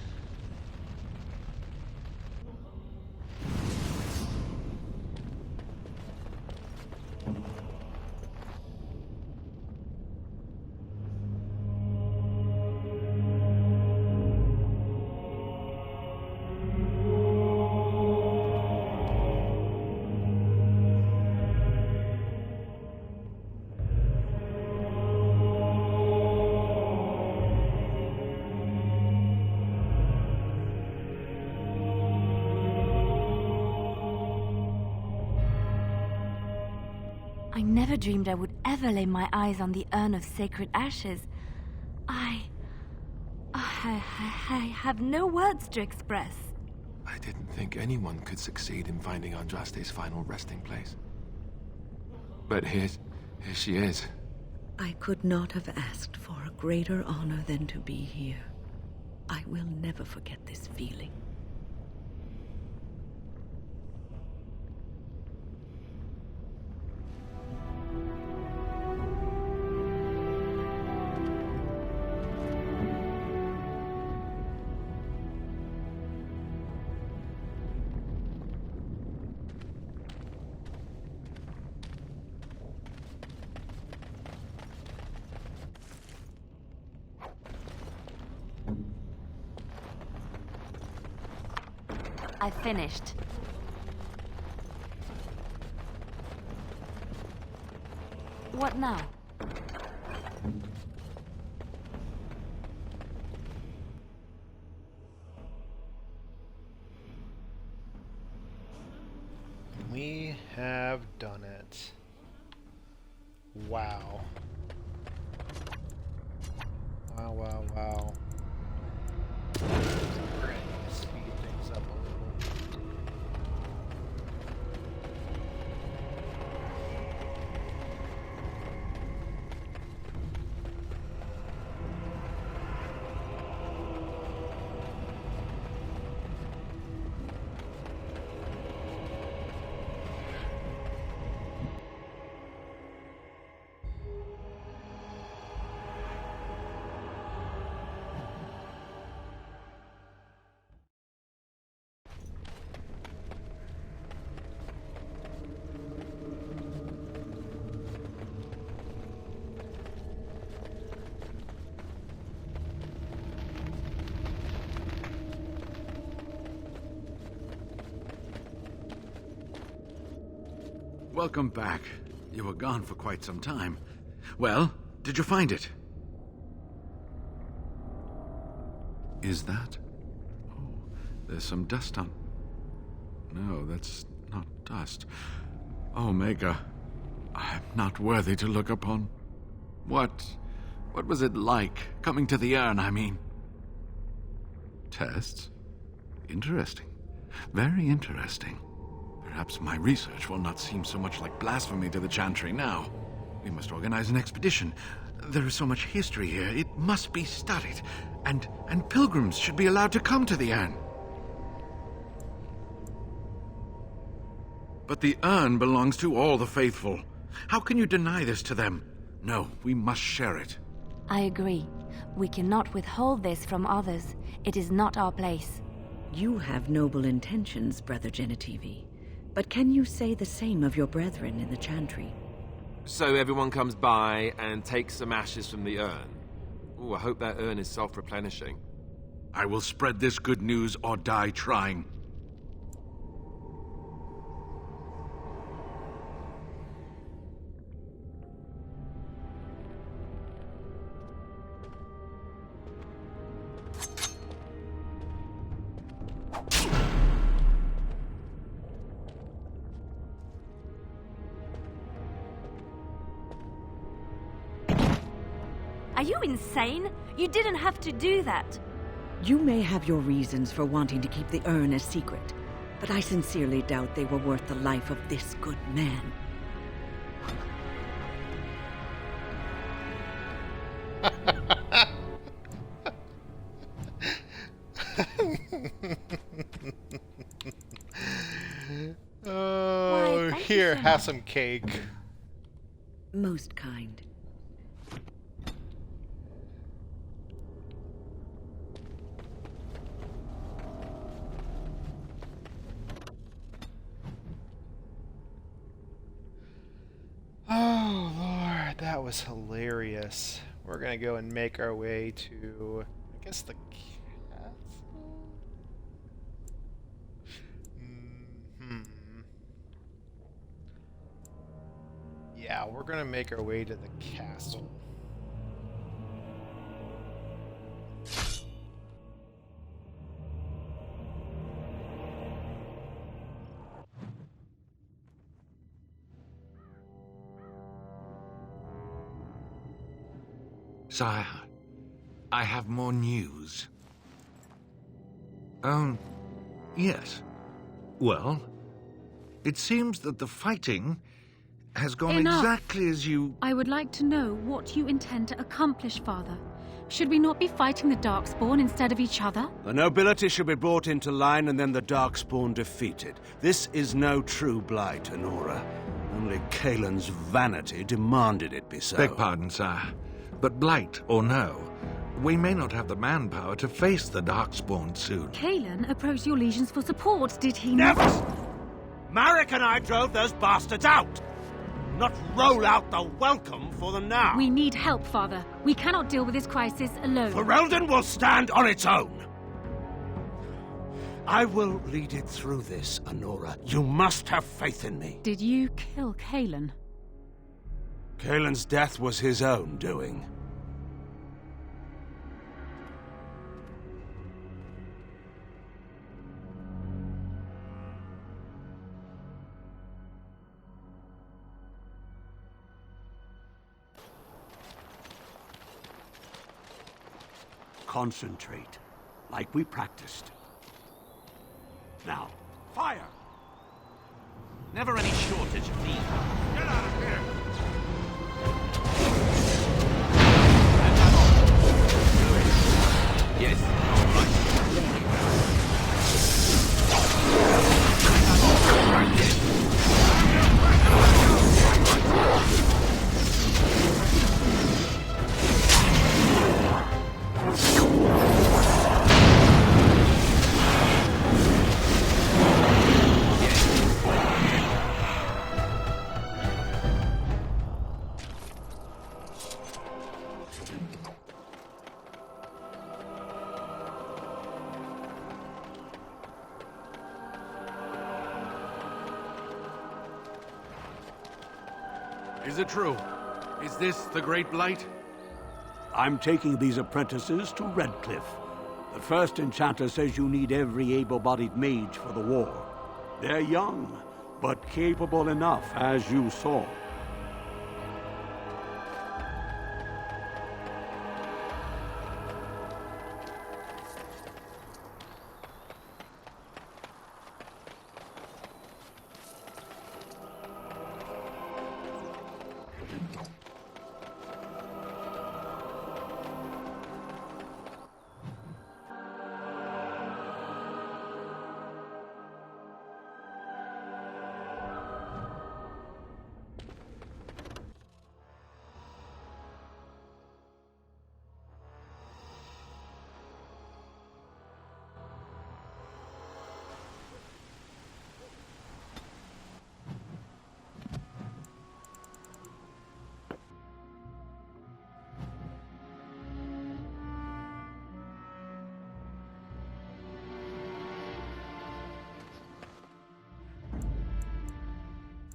I never dreamed I would ever lay my eyes on the Urn of Sacred Ashes. I have no words to express. I didn't think anyone could succeed in finding Andraste's final resting place. But here she is. I could not have asked for a greater honor than to be here. I will never forget this feeling. I finished. What now? We have done it. Wow. Wow, wow, wow. We're gonna need to speed things up a little. welcome back. You were gone for quite some time. Well, did you find it? Is that? Oh, there's some dust on... No, that's not dust. Omega, I'm not worthy to look upon. What was it like, coming to the urn, I mean? Tests? Interesting. Very interesting. Perhaps my research will not seem so much like blasphemy to the Chantry now. We must organize an expedition. There is so much history here, it must be studied. And pilgrims should be allowed to come to the urn. But the urn belongs to all the faithful. How can you deny this to them? No, we must share it. I agree. We cannot withhold this from others. It is not our place. You have noble intentions, Brother Genitivi. But can you say the same of your brethren in the Chantry? So everyone comes by and takes some ashes from the urn. Ooh, I hope that urn is self-replenishing. I will spread this good news or die trying. Are you insane? You didn't have to do that. You may have your reasons for wanting to keep the urn a secret, but I sincerely doubt they were worth the life of this good man. Oh, here, have some cake. Most kind. Oh, Lord, that was hilarious. We're gonna go and make our way to, I guess, the castle? Yeah, we're gonna make our way to the castle. Sire, I have more news. Yes. Well, it seems that the fighting has gone Enough. exactly as you... I would like to know what you intend to accomplish, Father. Should we not be fighting the Darkspawn instead of each other? The nobility should be brought into line and then the Darkspawn defeated. This is no true blight, Honora. Only Kaelin's vanity demanded it be so. Beg pardon, sire. But blight or no, we may not have the manpower to face the Darkspawn soon. Kaelin approached your legions for support, did he Never! not? Marek and I drove those bastards out! Not roll out the welcome for them now! We need help, Father. We cannot deal with this crisis alone. Ferelden will stand on its own! I will lead it through this, Honora. You must have faith in me. Did you kill Kaelin? Kaelin's death was his own doing. Concentrate, like we practiced. Now, Fire! Never any shortage of these. Get out of here! Yes. Is it true? Is this the Great Blight? I'm taking these apprentices to Redcliffe. The first enchanter says you need every able-bodied mage for the war. They're young, but capable enough, as you saw.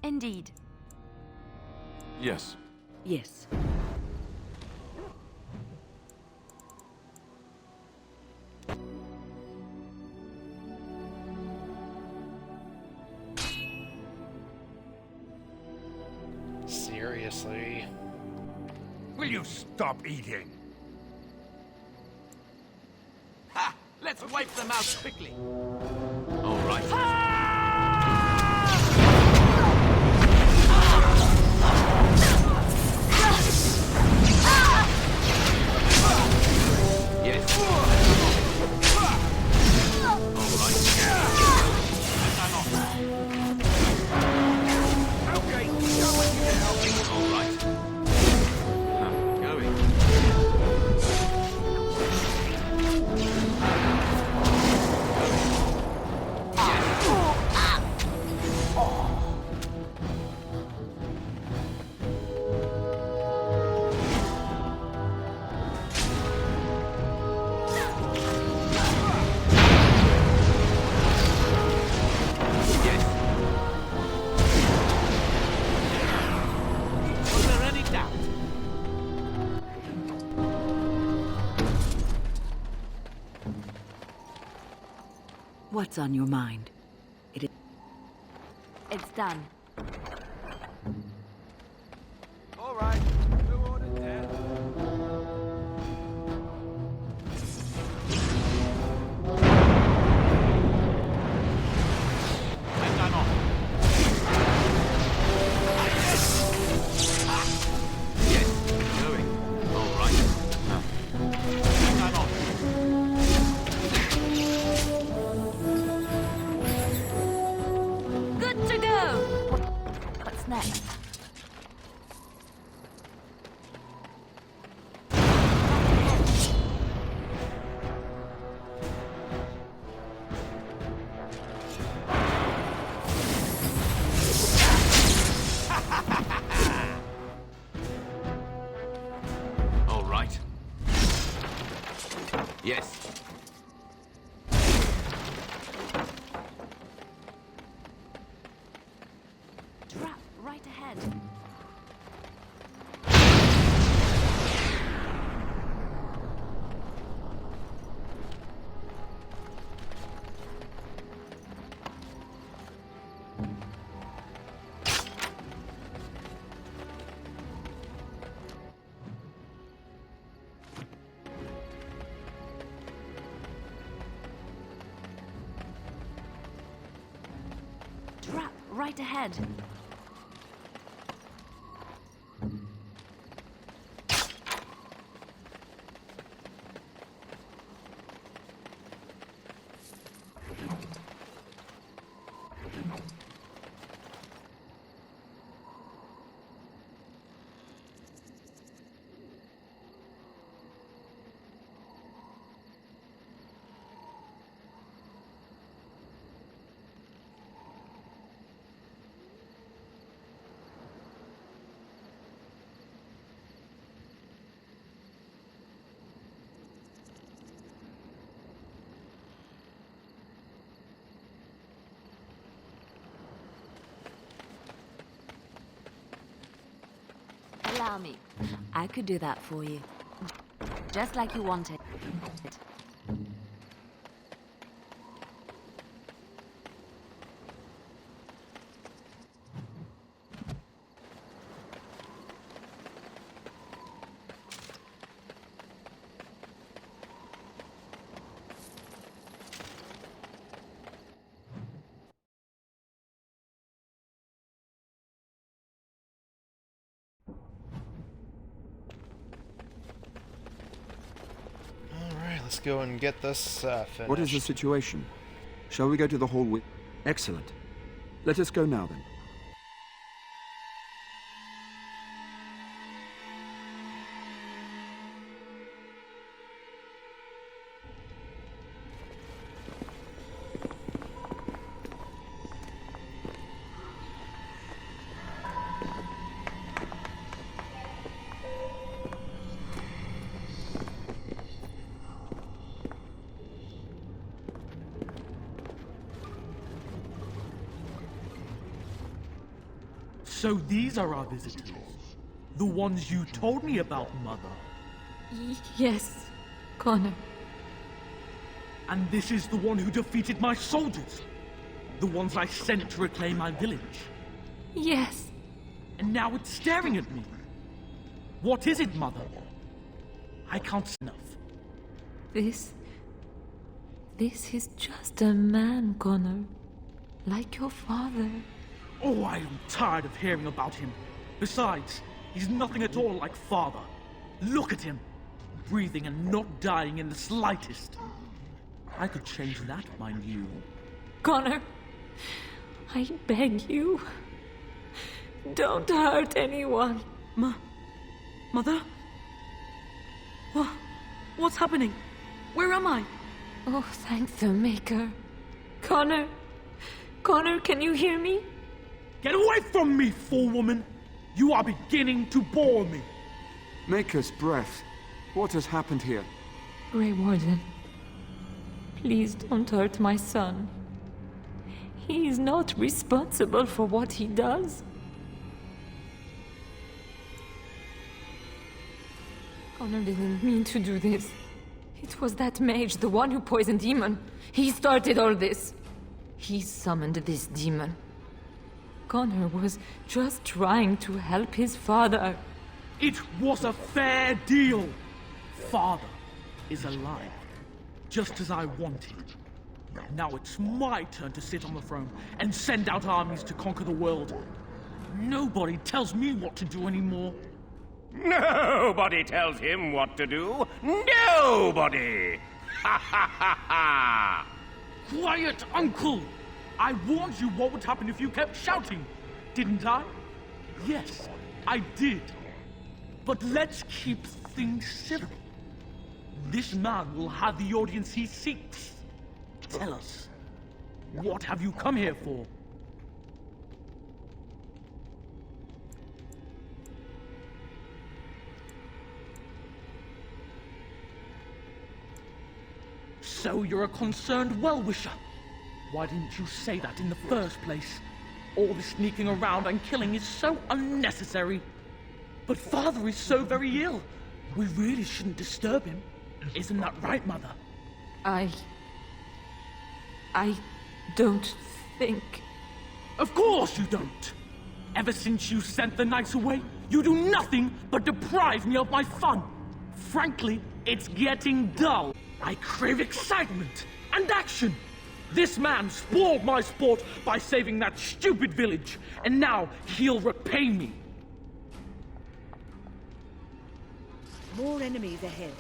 Indeed. Yes. Yes. Seriously? Will you stop eating? Ha! Let's wipe them out quickly. All right. Yes. All right. Okay, come on, you help me. All right. Going. Was there any doubt? What's on your mind? It's done. All right. Who ordered that? I'm done off. Yes. Going. All right. I'm done off. Good to go! What's next? All right. Yes. Trap right ahead. Trap right ahead. allow me, I could do that for you. Just like you wanted. Let's go and get this finished. What is the situation? Shall we go to the hall? Excellent. Let us go now, then. So these are our visitors? The ones you told me about, Mother? Yes, Connor. And this is the one who defeated my soldiers? The ones I sent to reclaim my village? Yes. And now it's staring at me. What is it, Mother? I can't see enough. This is just a man, Connor. Like your father. Oh, I am tired of hearing about him. Besides, he's nothing at all like father. Look at him. Breathing and not dying in the slightest. I could change that, mind you. Connor, I beg you. Don't hurt anyone. Mother? What's happening? Where am I? Oh, thank the Maker. Connor, can you hear me? Get away from me, fool woman! You are beginning to bore me. Maker's breath. What has happened here? Grey Warden, please don't hurt my son. He is not responsible for what he does. Connor didn't mean to do this. It was that mage, the one who poisoned Demon. He started all this. He summoned this demon. Connor was just trying to help his father. It was a fair deal. Father is alive, just as I wanted. Now it's my turn to sit on the throne and send out armies to conquer the world. Nobody tells me what to do anymore. Nobody tells him what to do. Nobody! Ha ha ha ha! Quiet, Uncle! I warned you what would happen if you kept shouting, didn't I? Yes, I did. But let's keep things civil. This man will have the audience he seeks. Tell us, what have you come here for? So you're a concerned well-wisher. Why didn't you say that in the first place? All this sneaking around and killing is so unnecessary. But Father is so very ill. We really shouldn't disturb him. Isn't that right, Mother? I don't think... Of course you don't! Ever since you sent the knights away, you do nothing but deprive me of my fun. Frankly, it's getting dull. I crave excitement and action. This man spoiled my sport by saving that stupid village, and now he'll repay me. More enemies ahead.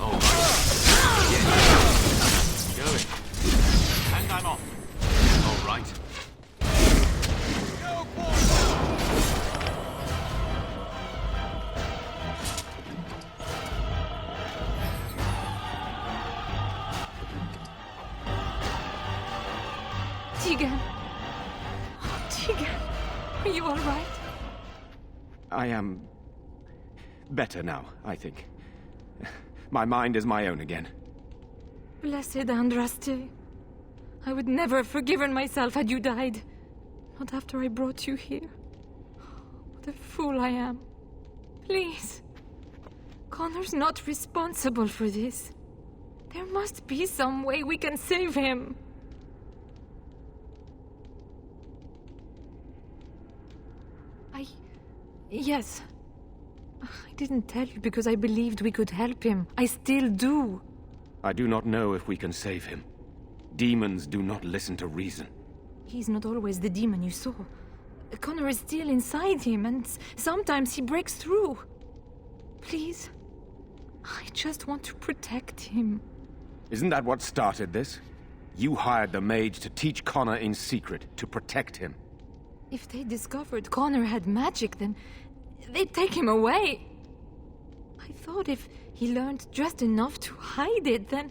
All right. Going. And I'm off. All right. Tegan. Oh, Tegan. Are you all right? I am... better now, I think. My mind is my own again. Blessed Andraste. I would never have forgiven myself had you died. Not after I brought you here. What a fool I am. Please. Connor's not responsible for this. There must be some way we can save him. Yes. I didn't tell you because I believed we could help him. I still do. I do not know if we can save him. Demons do not listen to reason. He's not always the demon you saw. Connor is still inside him, and sometimes he breaks through. Please. I just want to protect him. Isn't that what started this? You hired the mage to teach Connor in secret, to protect him. If they discovered Connor had magic, then they'd take him away. I thought if he learned just enough to hide it, then...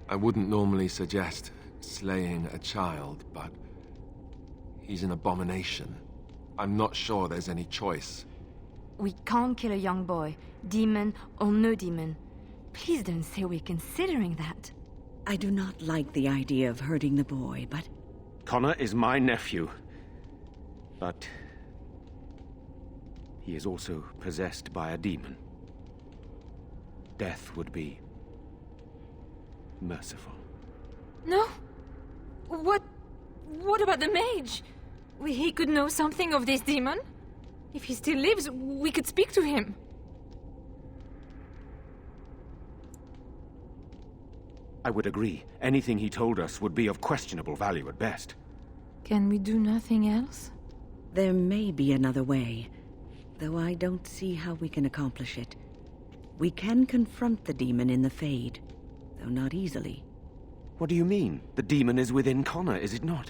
I wouldn't normally suggest slaying a child, but he's an abomination. I'm not sure there's any choice. We can't kill a young boy, demon or no demon. Please don't say we're considering that. I do not like the idea of hurting the boy, but... Connor is my nephew. But... he is also possessed by a demon. Death would be... merciful. No? What about the mage? He could know something of this demon. If he still lives, we could speak to him. I would agree. Anything he told us would be of questionable value at best. Can we do nothing else? There may be another way, though I don't see how we can accomplish it. We can confront the demon in the Fade, though not easily. What do you mean? The demon is within Connor, is it not?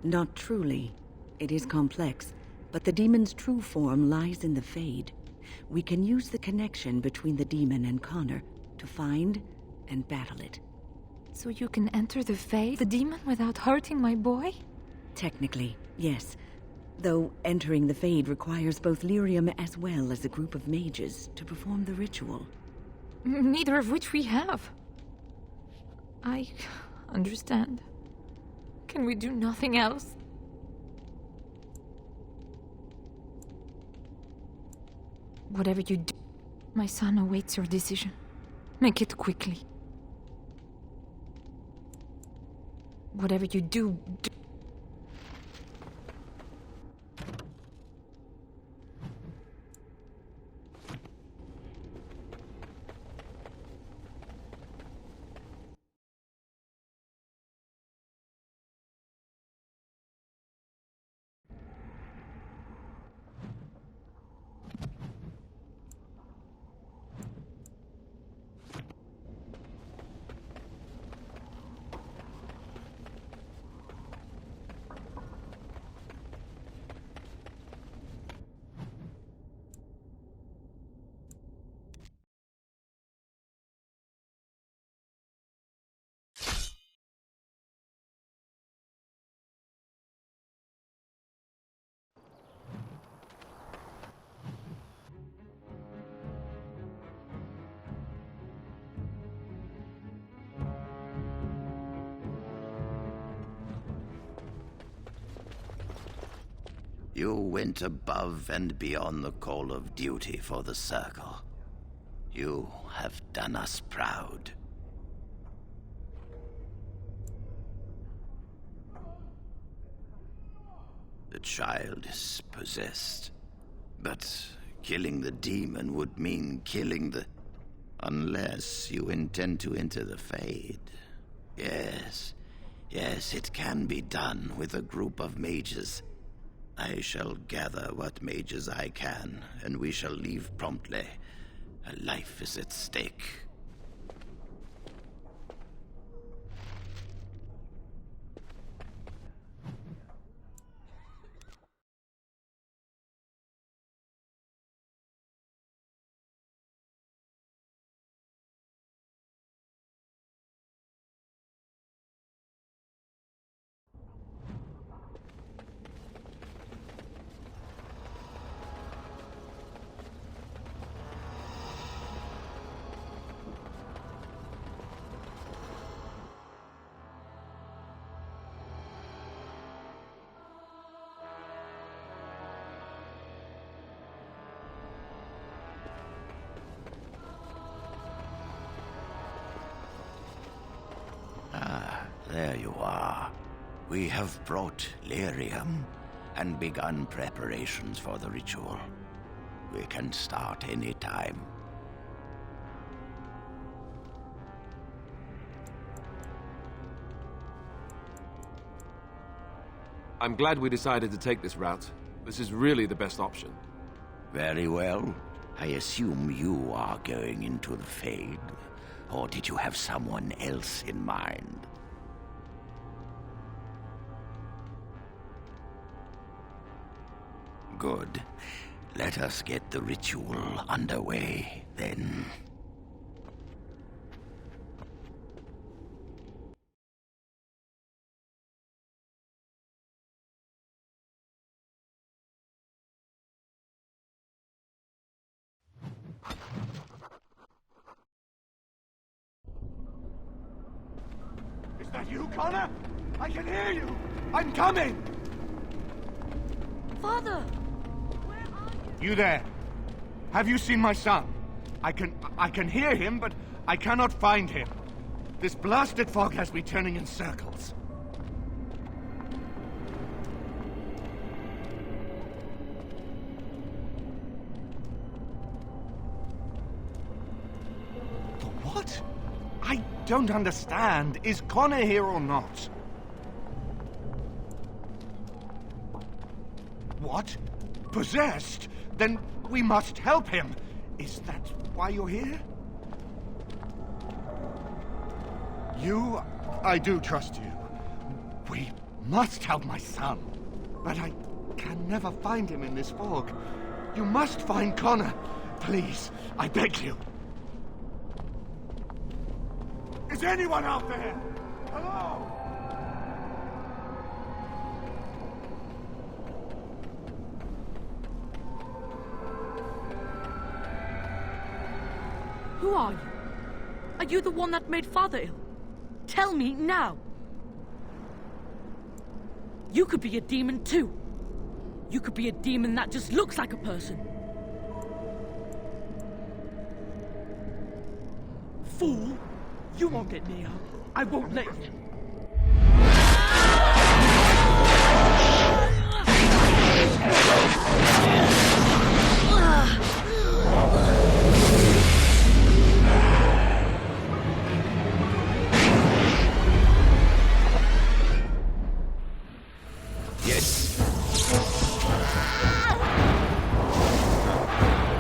Not truly. It is complex, but the demon's true form lies in the Fade. We can use the connection between the demon and Connor to find and battle it. So you can enter the Fade, the demon, without hurting my boy? Technically, yes. Though entering the Fade requires both Lyrium as well as a group of mages to perform the ritual. Neither of which we have. I understand. Can we do nothing else? Whatever you do, my son awaits your decision. Make it quickly. Whatever you do... You went above and beyond the call of duty for the Circle. You have done us proud. The child is possessed, but killing the demon would mean killing the... Unless you intend to enter the Fade. Yes, it can be done with a group of mages. I shall gather what mages I can, and we shall leave promptly. A life is at stake. There you are. We have brought lyrium and begun preparations for the ritual. We can start any time. I'm glad we decided to take this route. This is really the best option. Very well. I assume you are going into the Fade. Or did you have someone else in mind? Good. Let us get the ritual underway, then. Is that you, Connor? I can hear you! I'm coming! Father! You there? Have you seen my son? I can hear him, but I cannot find him. This blasted fog has me turning in circles. The what? I don't understand. Is Connor here or not? What? Possessed? Then we must help him. Is that why you're here? I do trust you. We must help my son. But I can never find him in this fog. You must find Connor. Please, I beg you. Is anyone out there? Hello? Who are you? Are you the one that made Father ill? Tell me now! You could be a demon too. You could be a demon that just looks like a person. Fool! You won't get near her. I won't let you.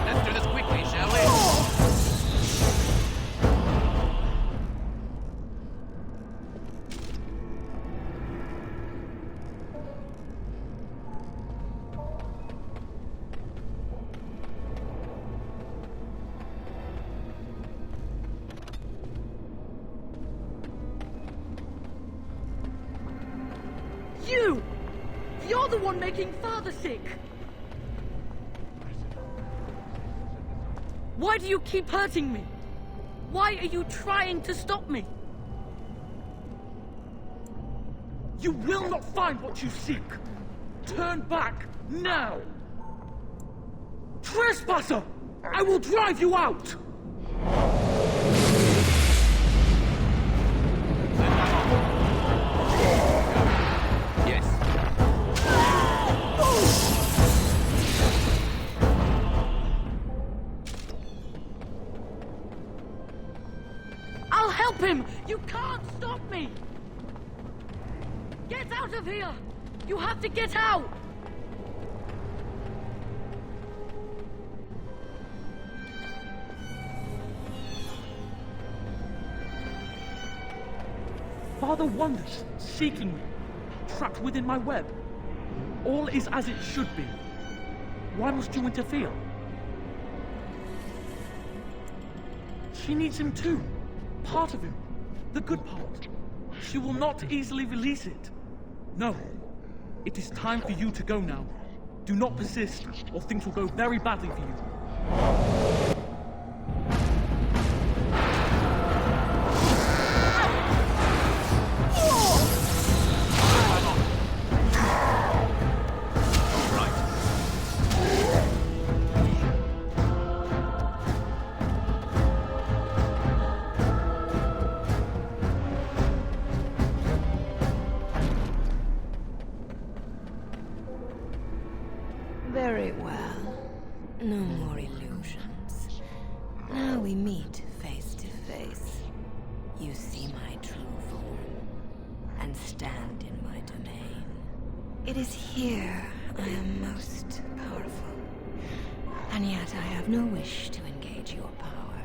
Let's do this quickly, shall we? You! You're the one making Father sick! Why do you keep hurting me? Why are you trying to stop me? You will not find what you seek! Turn back, now! Trespasser! I will drive you out! I'll help him! You can't stop me! Get out of here! You have to get out! Father wanders, seeking me, trapped within my web. All is as it should be. Why must you interfere? She needs him too. Part of him. The good part. She will not easily release it. No. It is time for you to go now. Do not persist, or things will go very badly for you. No more illusions. Now we meet face to face. You see my true form, and stand in my domain. It is here I am most powerful. And yet I have no wish to engage your power,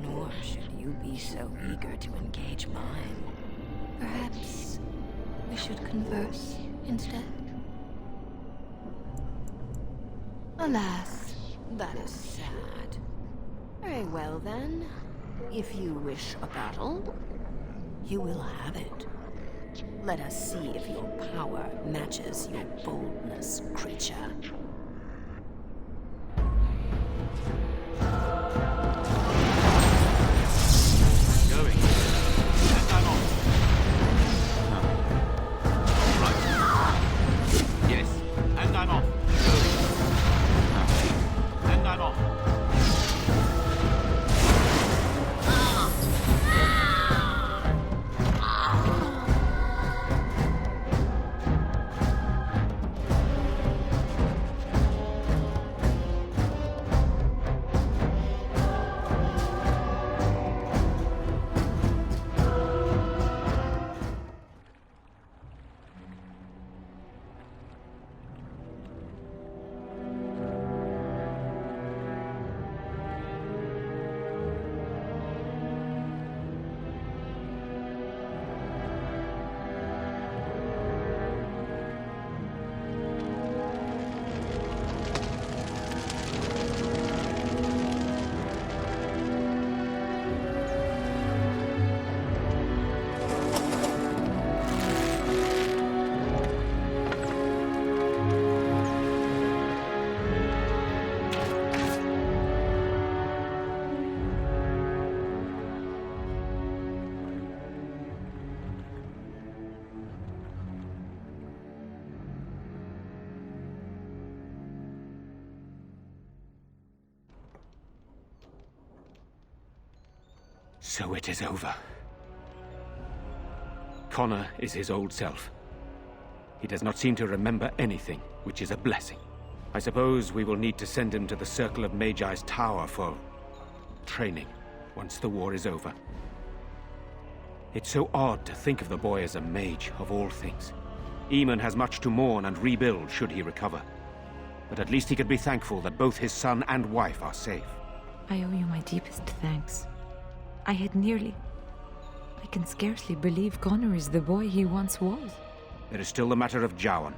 nor should you be so eager to engage mine. Perhaps we should converse instead? Alas, that is sad. Very well then. If you wish a battle, you will have it. Let us see if your power matches your boldness, creature. Going. And I'm off. Right. Yes, and I'm off. Going. And I'm off. So it is over. Connor is his old self. He does not seem to remember anything, which is a blessing. I suppose we will need to send him to the Circle of Magi's tower for training once the war is over. It's so odd to think of the boy as a mage, of all things. Eamon has much to mourn and rebuild should he recover. But at least he could be thankful that both his son and wife are safe. I owe you my deepest thanks. I can scarcely believe Connor is the boy he once was. There is still the matter of Jowan.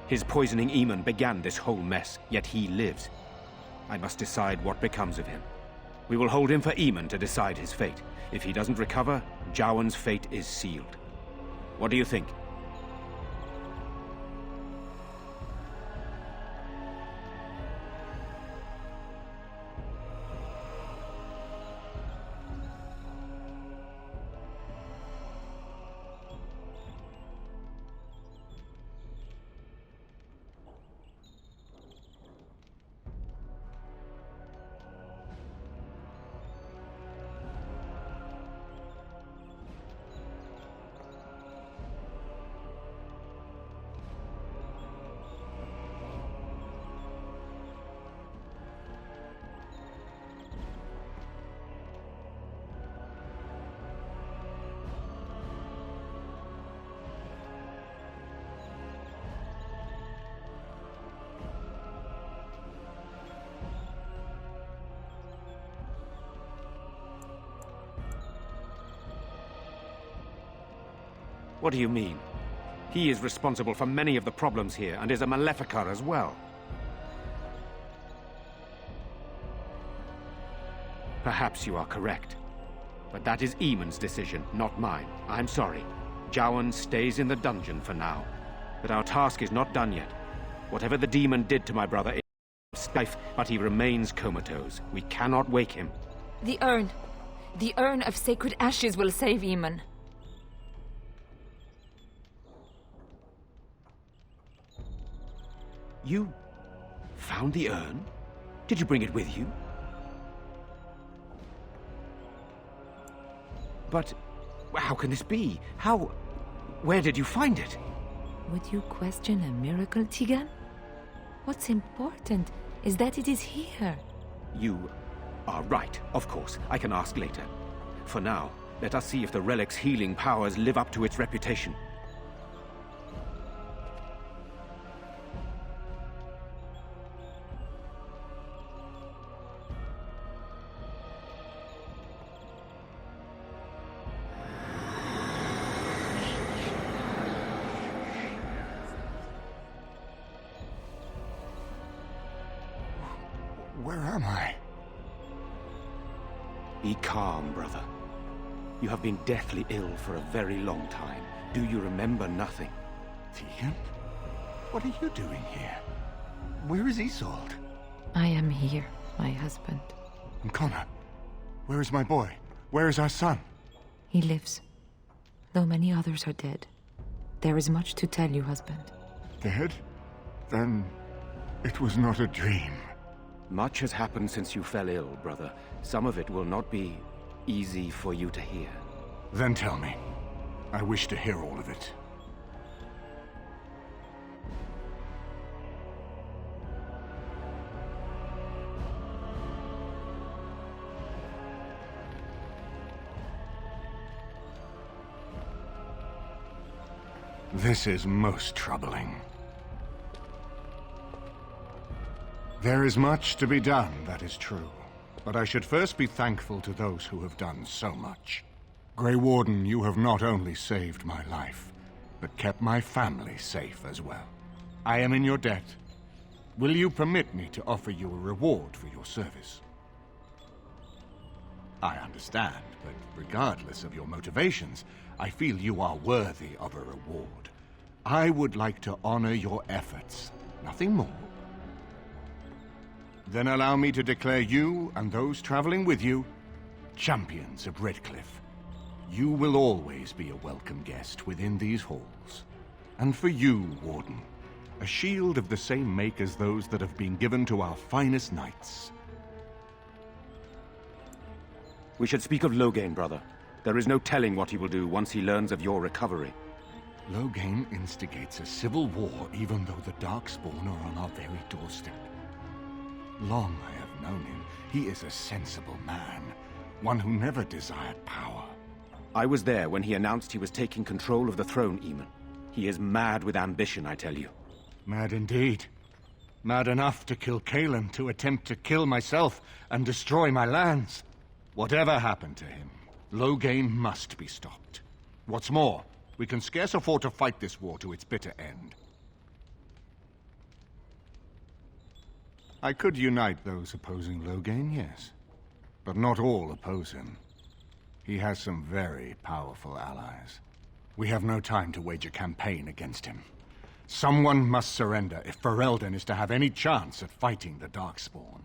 His poisoning Eamon began this whole mess, yet he lives. I must decide what becomes of him. We will hold him for Eamon to decide his fate. If he doesn't recover, Jowan's fate is sealed. What do you think? What do you mean? He is responsible for many of the problems here and is a Maleficar as well. Perhaps you are correct. But that is Eamon's decision, not mine. I'm sorry. Jowan stays in the dungeon for now. But our task is not done yet. Whatever the demon did to my brother is safe, but he remains comatose. We cannot wake him. The urn. The urn of sacred ashes will save Eamon. You found the urn? Did you bring it with you? But how can this be? Where did you find it? Would you question a miracle, Tigan? What's important is that it is here. You are right, of course. I can ask later. For now, let us see if the relic's healing powers live up to its reputation. Where am I? Be calm, brother. You have been deathly ill for a very long time. Do you remember nothing? Tegan? What are you doing here? Where is Isolde? I am here, my husband. And Connor? Where is my boy? Where is our son? He lives, though many others are dead. There is much to tell you, husband. Dead? Then it was not a dream. Much has happened since you fell ill, brother. Some of it will not be easy for you to hear. Then tell me. I wish to hear all of it. This is most troubling. There is much to be done, that is true. But I should first be thankful to those who have done so much. Grey Warden, you have not only saved my life, but kept my family safe as well. I am in your debt. Will you permit me to offer you a reward for your service? I understand, but regardless of your motivations, I feel you are worthy of a reward. I would like to honor your efforts, nothing more. Then allow me to declare you and those traveling with you champions of Redcliffe. You will always be a welcome guest within these halls. And for you, Warden, a shield of the same make as those that have been given to our finest knights. We should speak of Loghain, brother. There is no telling what he will do once he learns of your recovery. Loghain instigates a civil war even though the Darkspawn are on our very doorstep. Long I have known him. He is a sensible man, one who never desired power. I was there when he announced he was taking control of the throne, Eamon. He is mad with ambition, I tell you. Mad indeed. Mad enough to kill Cailan, to attempt to kill myself and destroy my lands. Whatever happened to him, Loghain must be stopped. What's more, we can scarce afford to fight this war to its bitter end. I could unite those opposing Loghain, yes. But not all oppose him. He has some very powerful allies. We have no time to wage a campaign against him. Someone must surrender if Ferelden is to have any chance at fighting the Darkspawn.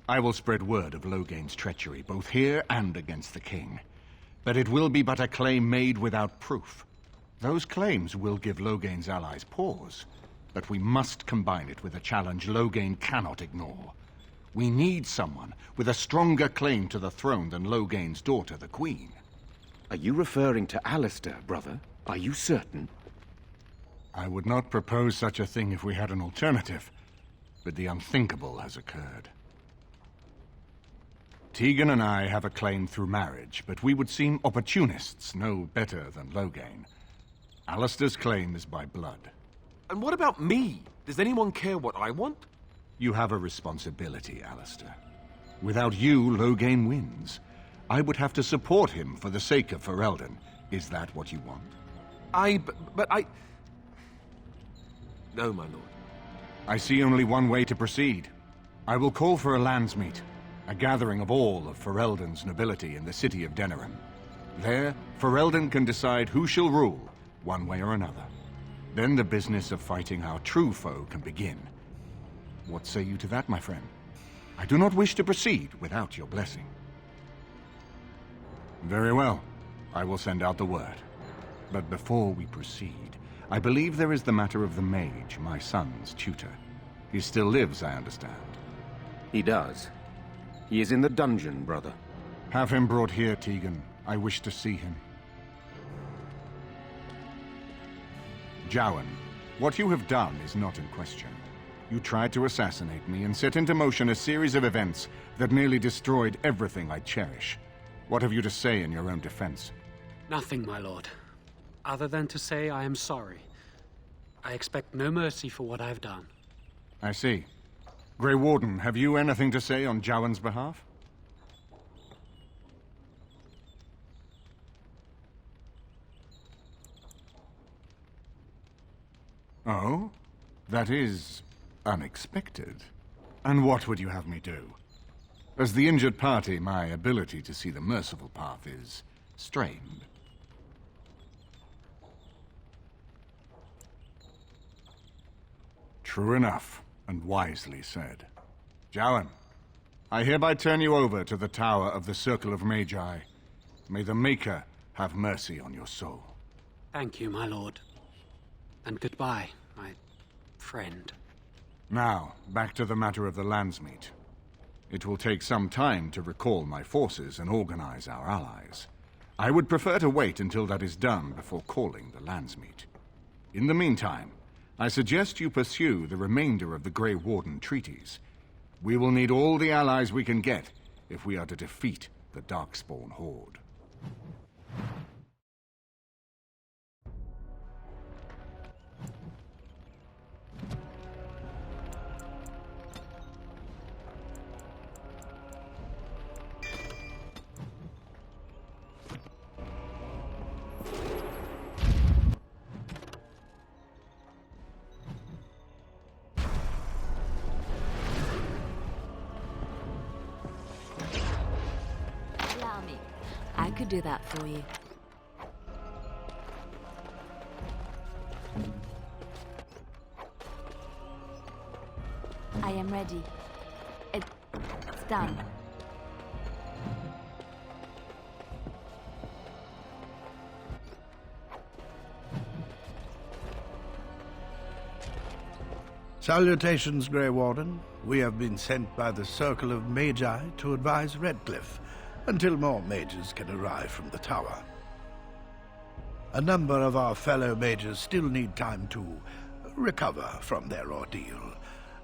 I will spread word of Loghain's treachery, both here and against the king. But it will be but a claim made without proof. Those claims will give Loghain's allies pause, but we must combine it with a challenge Loghain cannot ignore. We need someone with a stronger claim to the throne than Loghain's daughter, the Queen. Are you referring to Alister, brother? Are you certain? I would not propose such a thing if we had an alternative, but the unthinkable has occurred. Tegan and I have a claim through marriage, but we would seem opportunists no better than Loghain. Alister's claim is by blood. And what about me? Does anyone care what I want? You have a responsibility, Alister. Without you, Loghain wins. I would have to support him for the sake of Ferelden. Is that what you want? But I... No, my lord. I see only one way to proceed. I will call for a landsmeet, a gathering of all of Ferelden's nobility in the city of Denerim. There, Ferelden can decide who shall rule, one way or another. Then the business of fighting our true foe can begin. What say you to that, my friend? I do not wish to proceed without your blessing. Very well. I will send out the word. But before we proceed, I believe there is the matter of the mage, my son's tutor. He still lives, I understand. He does. He is in the dungeon, brother. Have him brought here, Tegan. I wish to see him. Jowan, what you have done is not in question. You tried to assassinate me and set into motion a series of events that nearly destroyed everything I cherish. What have you to say in your own defense? Nothing, my lord. Other than to say I am sorry. I expect no mercy for what I've done. I see. Grey Warden, have you anything to say on Jowan's behalf? Oh? That is unexpected. And what would you have me do? As the injured party, my ability to see the merciful path is strained. True enough, and wisely said. Jowan, I hereby turn you over to the Tower of the Circle of Magi. May the Maker have mercy on your soul. Thank you, my lord. And goodbye, my friend. Now, back to the matter of the Landsmeet. It will take some time to recall my forces and organize our allies. I would prefer to wait until that is done before calling the Landsmeet. In the meantime, I suggest you pursue the remainder of the Grey Warden treaties. We will need all the allies we can get if we are to defeat the Darkspawn Horde. Allow me. I could do that for you. I am ready. It's done. Salutations, Grey Warden. We have been sent by the Circle of Magi to advise Redcliffe until more mages can arrive from the tower. A number of our fellow mages still need time to recover from their ordeal.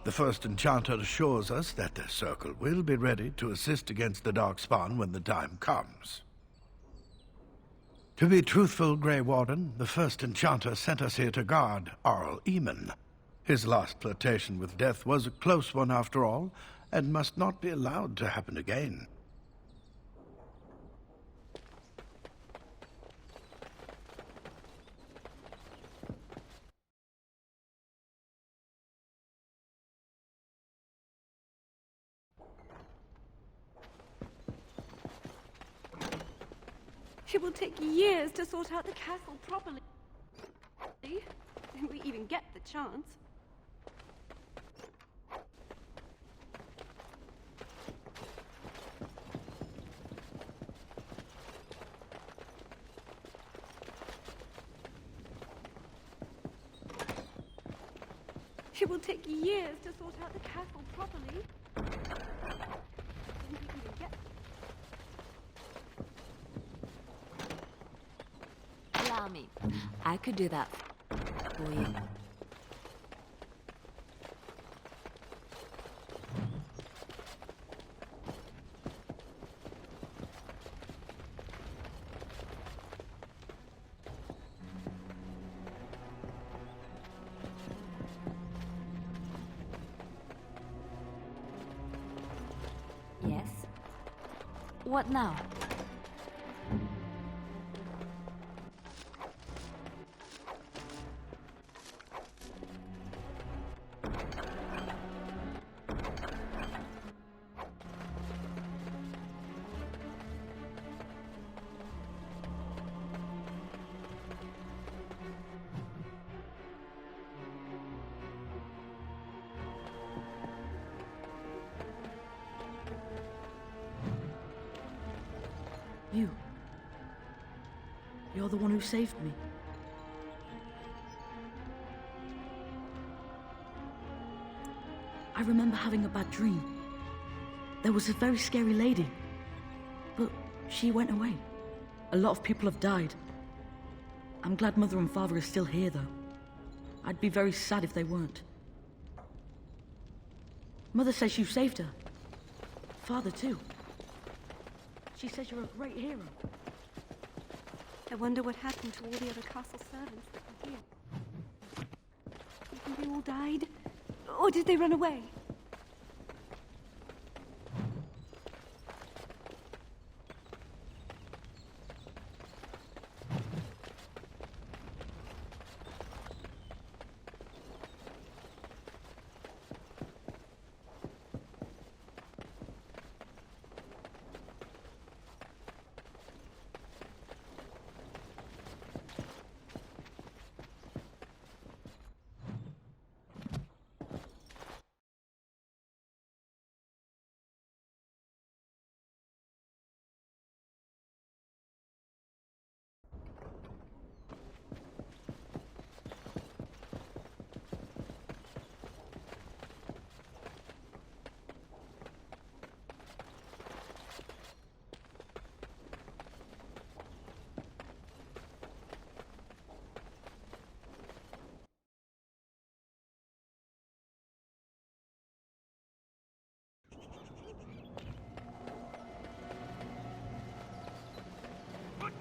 The First Enchanter assures us that the Circle will be ready to assist against the Darkspawn when the time comes. To be truthful, Grey Warden, the First Enchanter sent us here to guard Arl Eamon. His last flirtation with death was a close one after all, and must not be allowed to happen again. It will take years to sort out the castle properly. If we even get the chance. It will take years to sort out the castle properly. If we even get... Allow me. I could do that for you. Yes? What now? You're the one who saved me. I remember having a bad dream. There was a very scary lady, but she went away. A lot of people have died. I'm glad Mother and Father are still here, though. I'd be very sad if they weren't. Mother says you saved her. Father, too. She says you're a great hero. I wonder what happened to all the other castle servants that were here. Do you think they all died? Or did they run away?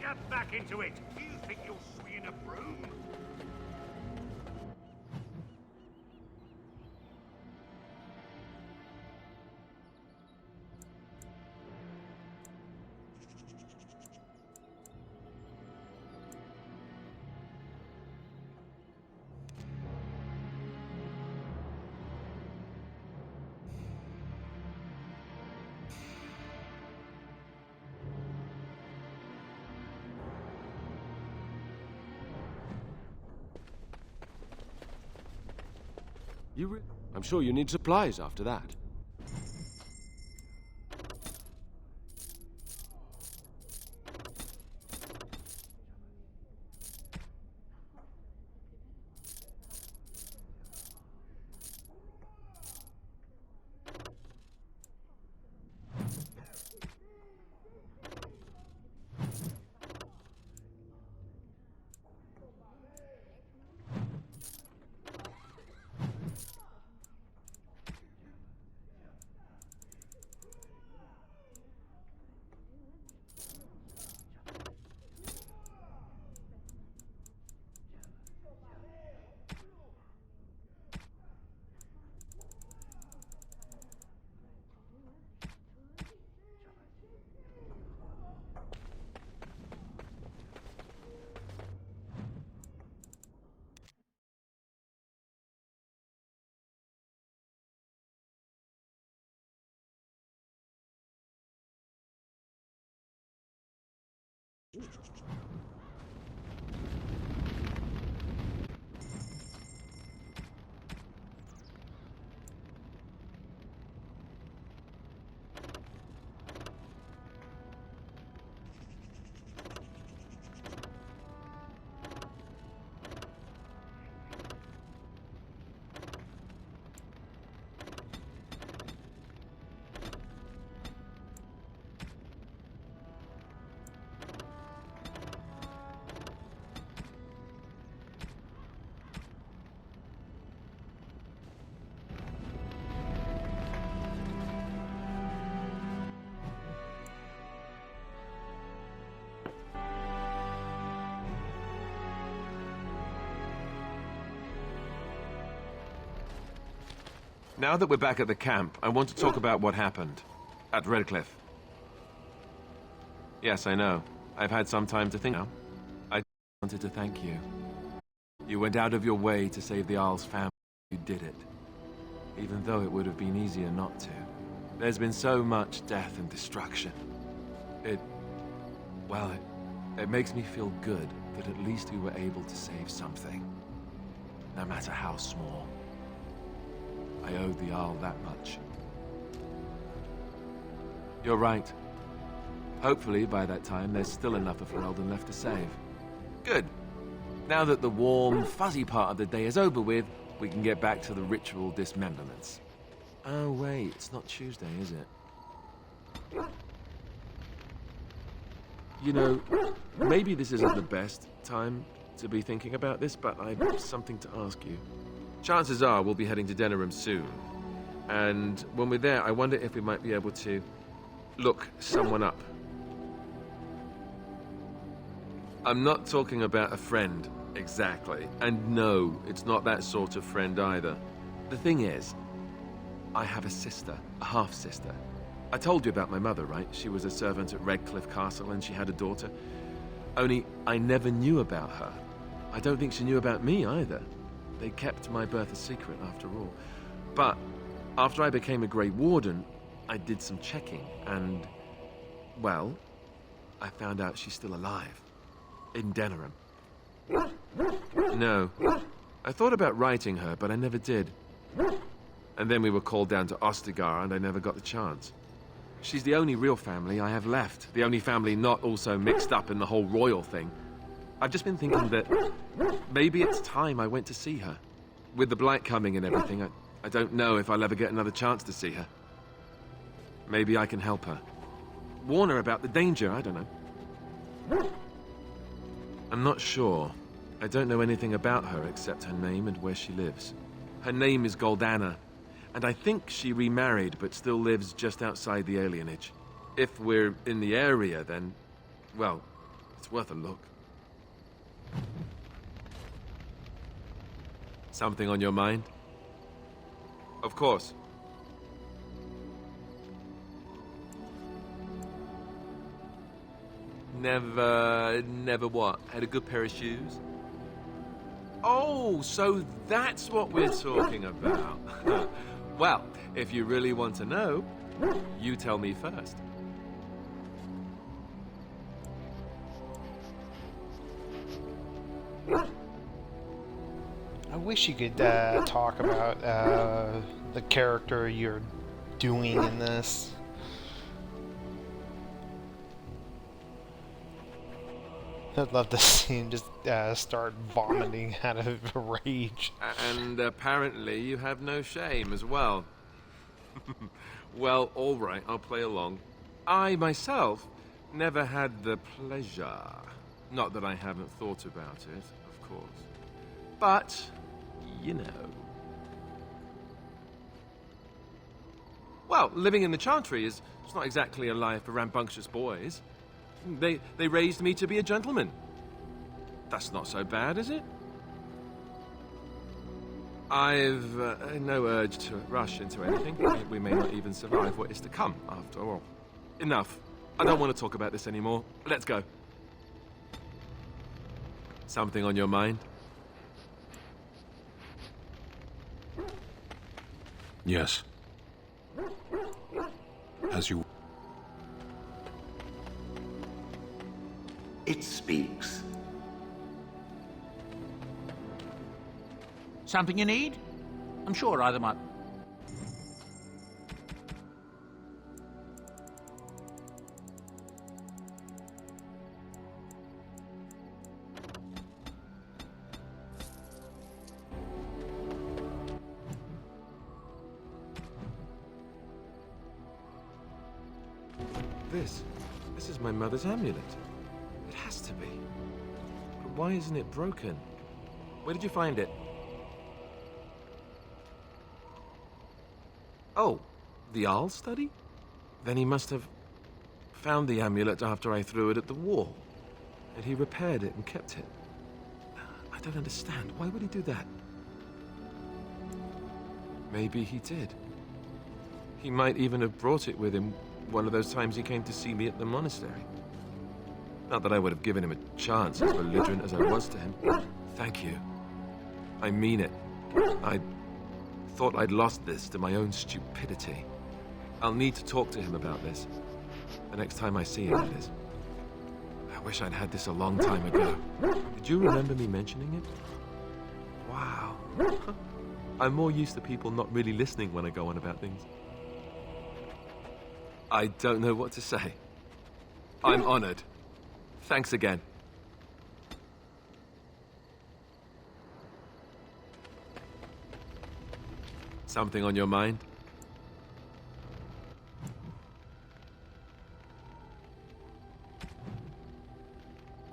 Get back into it! Do you think you're swinging a broom? I'm sure you need supplies after that. Now that we're back at the camp, I want to talk about what happened at Redcliffe. Yes, I know. I've had some time to think now. I wanted to thank you. You went out of your way to save the Arl's family. You did it. Even though it would have been easier not to. There's been so much death and destruction. It makes me feel good that at least we were able to save something. No matter how small. I owed the Arl that much. You're right. Hopefully, by that time, there's still enough of Ferelden left to save. Good. Now that the warm, fuzzy part of the day is over with, we can get back to the ritual dismemberments. Oh, wait, it's not Tuesday, is it? You know, maybe this isn't the best time to be thinking about this, but I've something to ask you. Chances are we'll be heading to Denerim soon. And when we're there, I wonder if we might be able to look someone up. I'm not talking about a friend, exactly. And no, it's not that sort of friend either. The thing is, I have a sister, a half-sister. I told you about my mother, right? She was a servant at Redcliffe Castle and she had a daughter. Only I never knew about her. I don't think she knew about me either. They kept my birth a secret after all. But after I became a Grey Warden, I did some checking and, well, I found out she's still alive. In Denerim. No. I thought about writing her, but I never did. And then we were called down to Ostagar, and I never got the chance. She's the only real family I have left. The only family not also mixed up in the whole royal thing. I've just been thinking that maybe it's time I went to see her. With the blight coming and everything, I don't know if I'll ever get another chance to see her. Maybe I can help her. Warn her about the danger, I don't know. I'm not sure. I don't know anything about her except her name and where she lives. Her name is Goldana, and I think she remarried but still lives just outside the alienage. If we're in the area, then, well, it's worth a look. Something on your mind? Of course. Never what? Had a good pair of shoes? Oh, so that's what we're talking about. Well, if you really want to know, you tell me first. I wish you could talk about the character you're doing in this. I'd love to see him just start vomiting out of rage. And apparently you have no shame as well. Well, all right, I'll play along. I, myself, never had the pleasure. Not that I haven't thought about it, of course. But, you know. Well, living in the Chantry is not exactly a life for rambunctious boys. They raised me to be a gentleman. That's not so bad, is it? I've no urge to rush into anything. We may not even survive what is to come, after all. Enough. I don't want to talk about this anymore. Let's go. Something on your mind? Yes. As you... It speaks. Something you need? I'm sure either might. This is my mother's amulet. It has to be. But why isn't it broken? Where did you find it? Oh, the Arl study? Then he must have found the amulet after I threw it at the wall. And he repaired it and kept it. I don't understand. Why would he do that? Maybe he did. He might even have brought it with him one of those times he came to see me at the monastery. Not that I would have given him a chance, as belligerent as I was to him. Thank you. I mean it. I thought I'd lost this to my own stupidity. I'll need to talk to him about this. The next time I see him, that is. I wish I'd had this a long time ago. Did you remember me mentioning it? Wow. I'm more used to people not really listening when I go on about things. I don't know what to say. I'm honored. Thanks again. Something on your mind?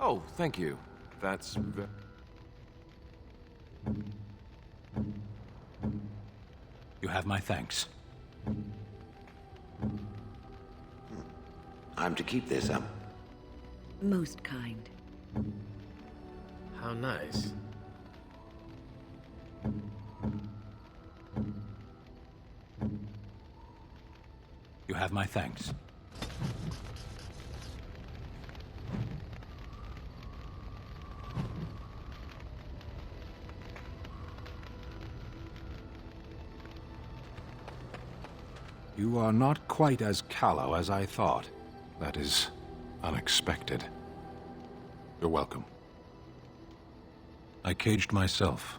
Oh, thank you. That's... You have my thanks. I'm to keep this up. Most kind. How nice. You have my thanks. You are not quite as callow as I thought. That is unexpected. You're welcome. I caged myself.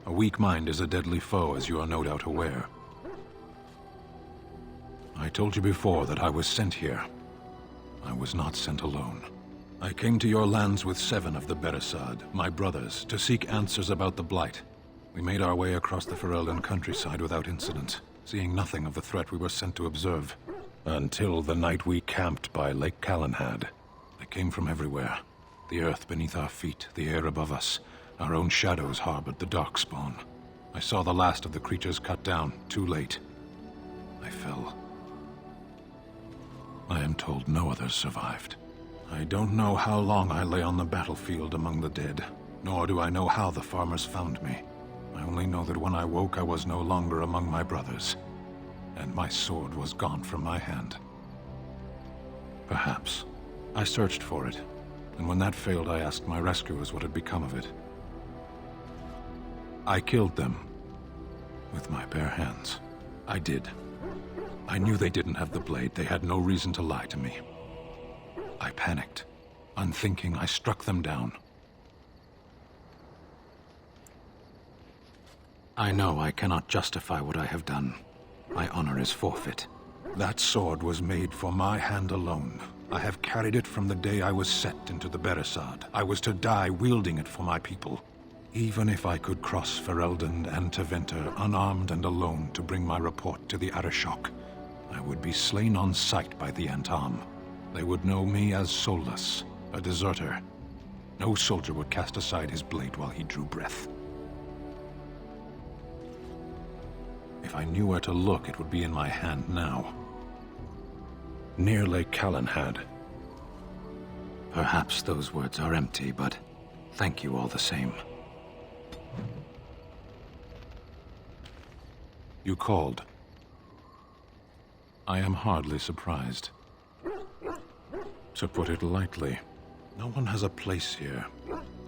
A weak mind is a deadly foe, as you are no doubt aware. I told you before that I was sent here. I was not sent alone. I came to your lands with 7 of the Beresad, my brothers, to seek answers about the Blight. We made our way across the Ferelden countryside without incident, seeing nothing of the threat we were sent to observe. Until the night we camped by Lake Calenhad. They came from everywhere. The earth beneath our feet, the air above us. Our own shadows harbored the darkspawn. I saw the last of the creatures cut down, too late. I fell. I am told no others survived. I don't know how long I lay on the battlefield among the dead, nor do I know how the farmers found me. I only know that when I woke, I was no longer among my brothers, and my sword was gone from my hand. Perhaps. I searched for it, and when that failed, I asked my rescuers what had become of it. I killed them with my bare hands. I did. I knew they didn't have the blade. They had no reason to lie to me. I panicked. Unthinking, I struck them down. I know I cannot justify what I have done. My honor is forfeit. That sword was made for my hand alone. I have carried it from the day I was set into the Beresad. I was to die wielding it for my people. Even if I could cross Ferelden and Tevinter unarmed and alone to bring my report to the Arishok, I would be slain on sight by the Antam. They would know me as soulless, a deserter. No soldier would cast aside his blade while he drew breath. If I knew where to look, it would be in my hand now. Near Lake Calenhad. Perhaps those words are empty, but thank you all the same. You called. I am hardly surprised. To put it lightly, no one has a place here.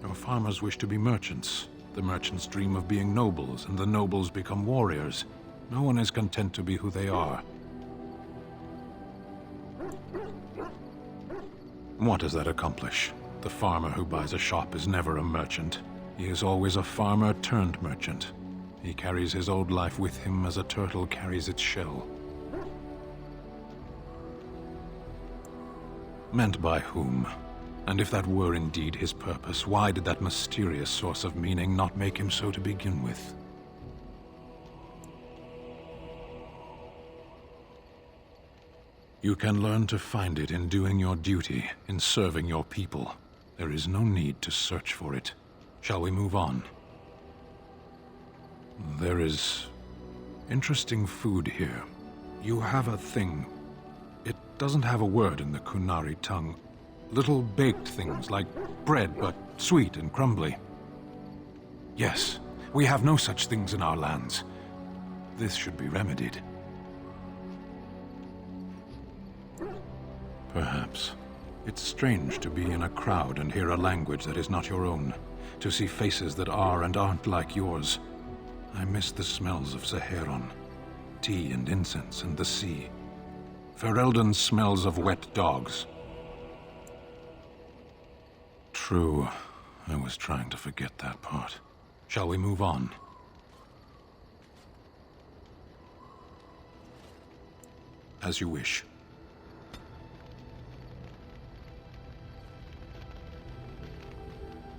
Your farmers wish to be merchants. The merchants dream of being nobles, and the nobles become warriors. No one is content to be who they are. What does that accomplish? The farmer who buys a shop is never a merchant. He is always a farmer turned merchant. He carries his old life with him as a turtle carries its shell. Meant by whom? And if that were indeed his purpose, why did that mysterious source of meaning not make him so to begin with? You can learn to find it in doing your duty, in serving your people. There is no need to search for it. Shall we move on? There is interesting food here. You have a thing. It doesn't have a word in the Kunari tongue. Little baked things like bread, but sweet and crumbly. Yes, we have no such things in our lands. This should be remedied. Perhaps. It's strange to be in a crowd and hear a language that is not your own. To see faces that are and aren't like yours. I miss the smells of Zeheron. Tea and incense and the sea. Ferelden smells of wet dogs. True. I was trying to forget that part. Shall we move on? As you wish.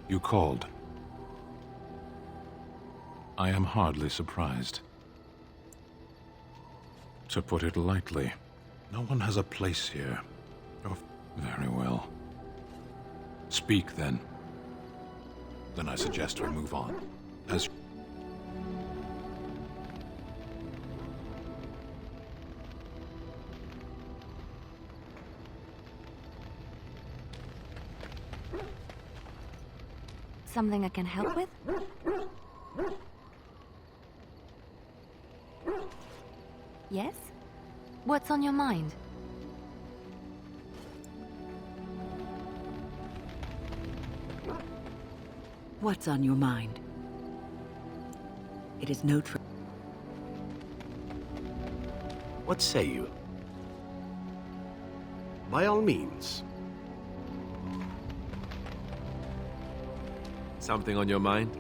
You called. I am hardly surprised. To put it lightly, no one has a place here. Oh, very well. Speak, then. Then I suggest we move on. As Something I can help with? Yes? What's on your mind? What's on your mind? It is no What say you? By all means. Something on your mind?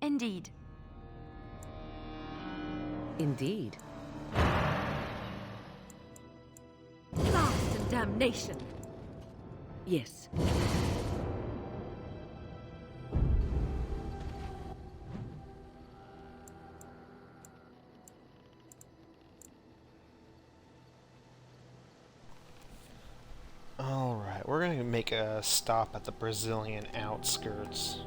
Indeed. Indeed. blast and damnation. Yes. Alright, we're gonna make a stop at the Brazilian outskirts.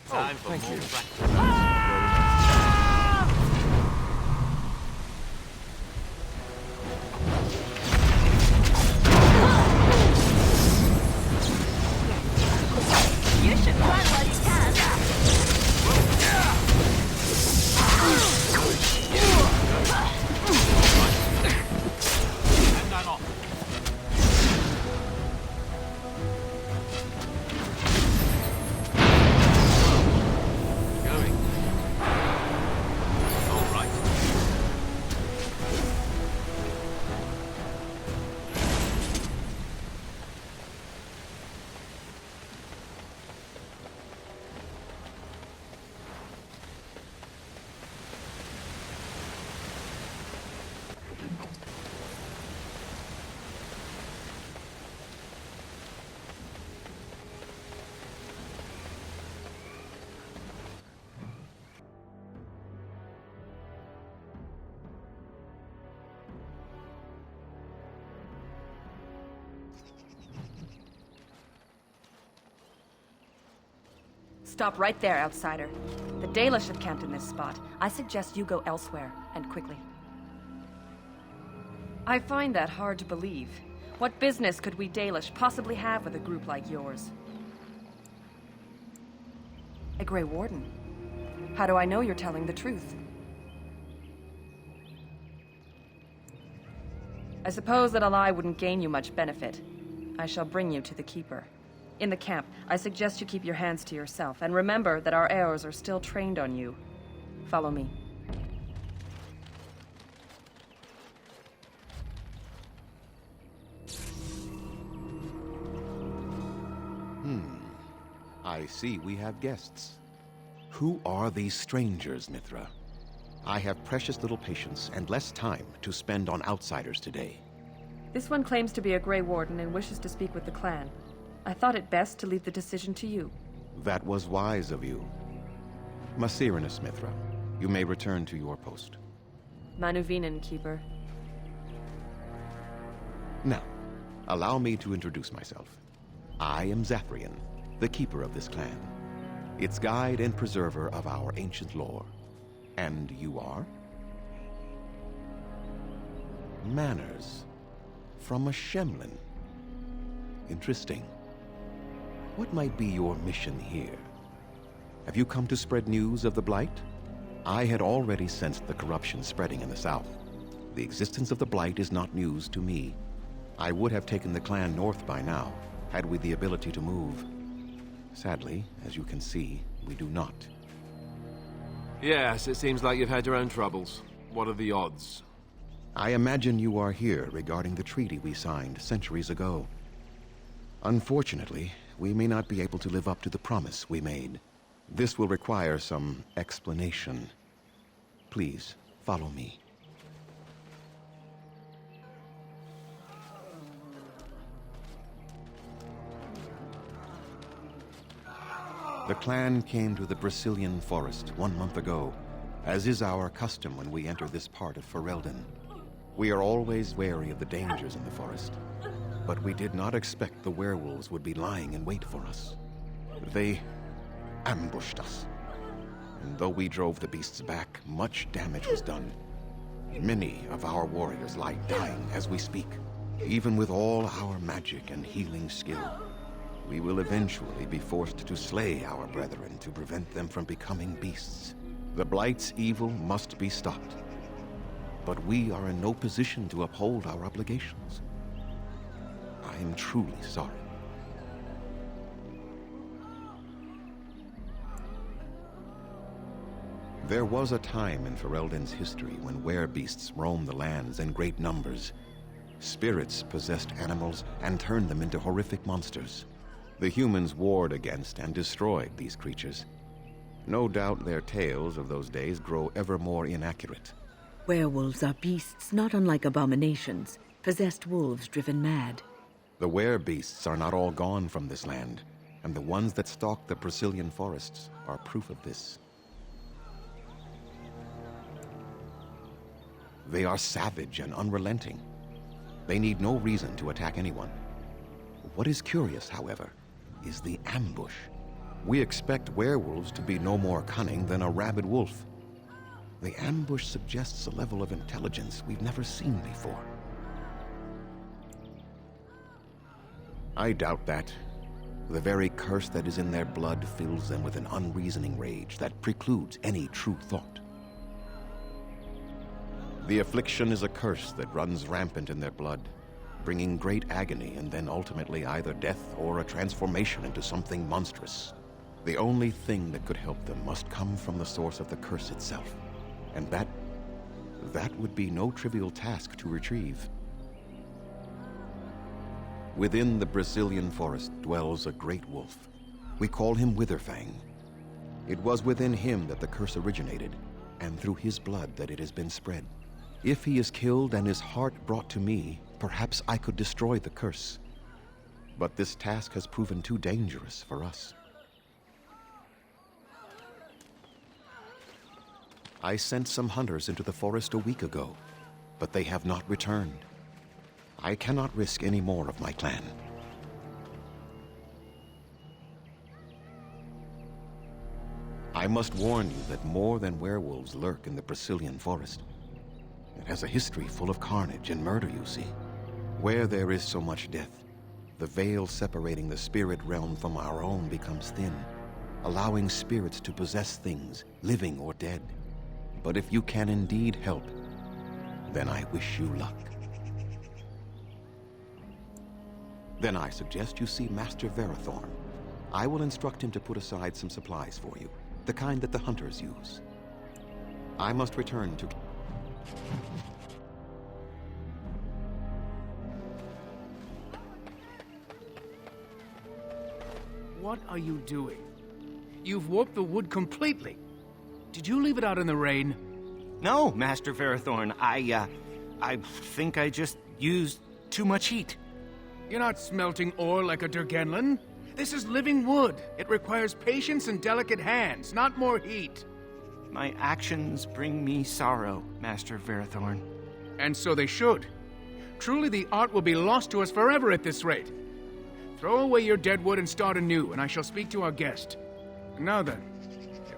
Time for thank more you. practice. You should run while you can. Hand that off. Going. All right. Stop right there, outsider. The Dalish have camped in this spot. I suggest you go elsewhere, and quickly. I find that hard to believe. What business could we Dalish possibly have with a group like yours? A Grey Warden? How do I know you're telling the truth? I suppose that a lie wouldn't gain you much benefit. I shall bring you to the Keeper. In the camp, I suggest you keep your hands to yourself, and remember that our arrows are still trained on you. Follow me. I see we have guests. Who are these strangers, Mithra? I have precious little patience and less time to spend on outsiders today. This one claims to be a Grey Warden and wishes to speak with the clan. I thought it best to leave the decision to you. That was wise of you. Masirinus, Mithra, you may return to your post. Manuvinen, Keeper. Now, allow me to introduce myself. I am Zathrian, the keeper of this clan, its guide and preserver of our ancient lore. And you are? Manners. From a Shemlin. Interesting. What might be your mission here? Have you come to spread news of the Blight? I had already sensed the corruption spreading in the south. The existence of the Blight is not news to me. I would have taken the clan north by now, had we the ability to move. Sadly, as you can see, we do not. Yes, it seems like you've had your own troubles. What are the odds? I imagine you are here regarding the treaty we signed centuries ago. Unfortunately, we may not be able to live up to the promise we made. This will require some explanation. Please, follow me. The clan came to the Brazilian forest 1 month ago, as is our custom when we enter this part of Ferelden. We are always wary of the dangers in the forest, but we did not expect the werewolves would be lying in wait for us. They ambushed us, and though we drove the beasts back, much damage was done. Many of our warriors lie dying as we speak. Even with all our magic and healing skill, we will eventually be forced to slay our brethren to prevent them from becoming beasts. The Blight's evil must be stopped, but we are in no position to uphold our obligations. I am truly sorry. There was a time in Ferelden's history when werebeasts roamed the lands in great numbers. Spirits possessed animals and turned them into horrific monsters. The humans warred against and destroyed these creatures. No doubt their tales of those days grow ever more inaccurate. Werewolves are beasts not unlike abominations, possessed wolves driven mad. The werebeasts are not all gone from this land, and the ones that stalk the Brazilian forests are proof of this. They are savage and unrelenting. They need no reason to attack anyone. What is curious, however, is the ambush. We expect werewolves to be no more cunning than a rabid wolf. The ambush suggests a level of intelligence we've never seen before. I doubt that. The very curse that is in their blood fills them with an unreasoning rage that precludes any true thought. The affliction is a curse that runs rampant in their blood, bringing great agony and then ultimately either death or a transformation into something monstrous. The only thing that could help them must come from the source of the curse itself, and that would be no trivial task to retrieve. Within the Brazilian forest dwells a great wolf. We call him Witherfang. It was within him that the curse originated, and through his blood that it has been spread. If he is killed and his heart brought to me, perhaps I could destroy the curse. But this task has proven too dangerous for us. I sent some hunters into the forest a week ago, but they have not returned. I cannot risk any more of my clan. I must warn you that more than werewolves lurk in the Brazilian forest. It has a history full of carnage and murder, you see. Where there is so much death, the veil separating the spirit realm from our own becomes thin, allowing spirits to possess things, living or dead. But if you can indeed help, then I wish you luck. Then I suggest you see Master Verathorn. I will instruct him to put aside some supplies for you, the kind that the hunters use. I must return to... What are you doing? You've warped the wood completely. Did you leave it out in the rain? No, Master Verathorn. I think I just used too much heat. You're not smelting ore like a Durgenlin. This is living wood. It requires patience and delicate hands, not more heat. My actions bring me sorrow, Master Verathorn. And so they should. Truly the art will be lost to us forever at this rate. Throw away your dead wood and start anew, and I shall speak to our guest. Now then,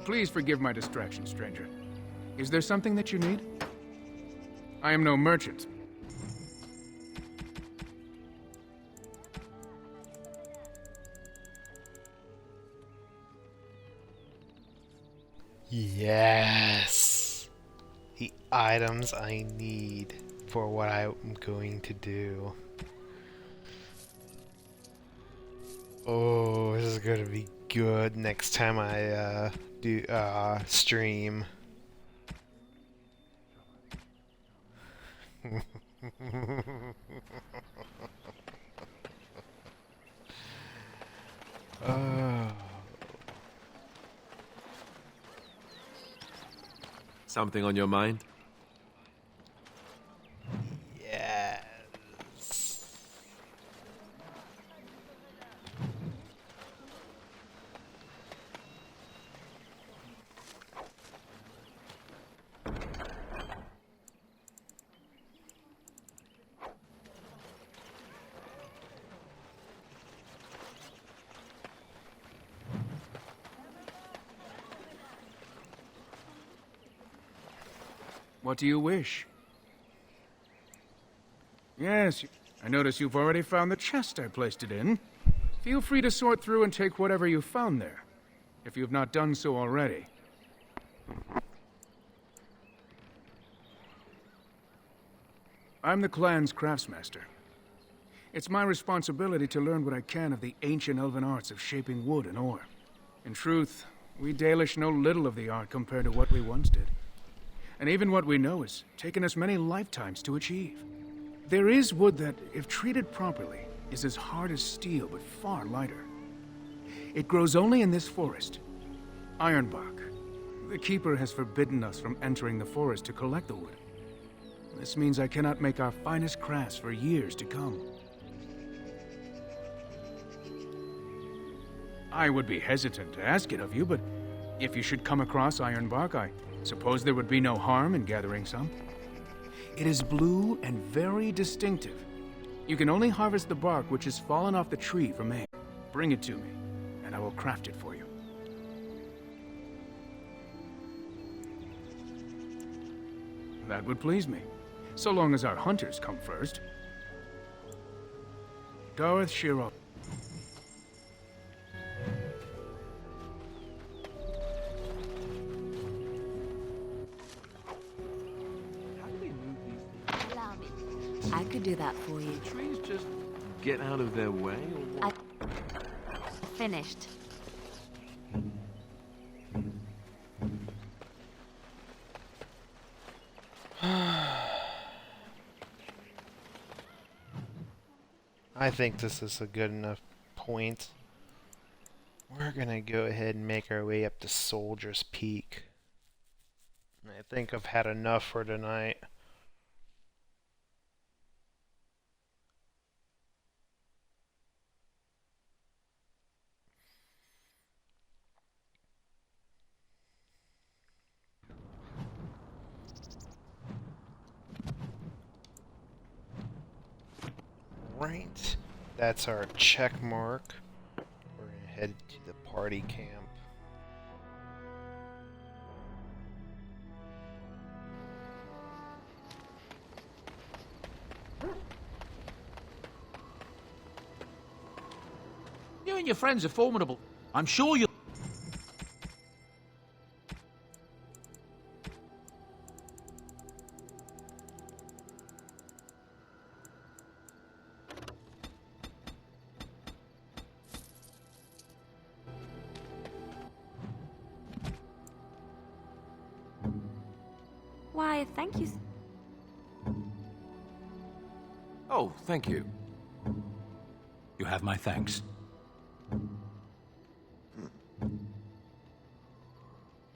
please forgive my distraction, stranger. Is there something that you need? I am no merchant. Yes! The items I need for what I'm going to do. Oh, this is gonna be good next time I do stream. Something on your mind? Yes. What do you wish? Yes, I notice you've already found the chest I placed it in. Feel free to sort through and take whatever you found there, if you've not done so already. I'm the clan's craftsmaster. It's my responsibility to learn what I can of the ancient elven arts of shaping wood and ore. In truth, we Dalish know little of the art compared to what we once did. And even what we know has taken us many lifetimes to achieve. There is wood that, if treated properly, is as hard as steel but far lighter. It grows only in this forest, Ironbark. The Keeper has forbidden us from entering the forest to collect the wood. This means I cannot make our finest crafts for years to come. I would be hesitant to ask it of you, but if you should come across Ironbark, I suppose there would be no harm in gathering some. It is blue and very distinctive. You can only harvest the bark which has fallen off the tree from age. Bring it to me, and I will craft it for you. That would please me, so long as our hunters come first. Gareth Shiro. I could do that for you. Trees just get out of their way, or what? Finished. I think this is a good enough point. We're gonna go ahead and make our way up to Soldier's Peak. I think I've had enough for tonight. Right, that's our check mark. We're gonna head to the party camp. You and your friends are formidable. I'm sure you'll... Why, thank you. Oh, thank you. You have my thanks.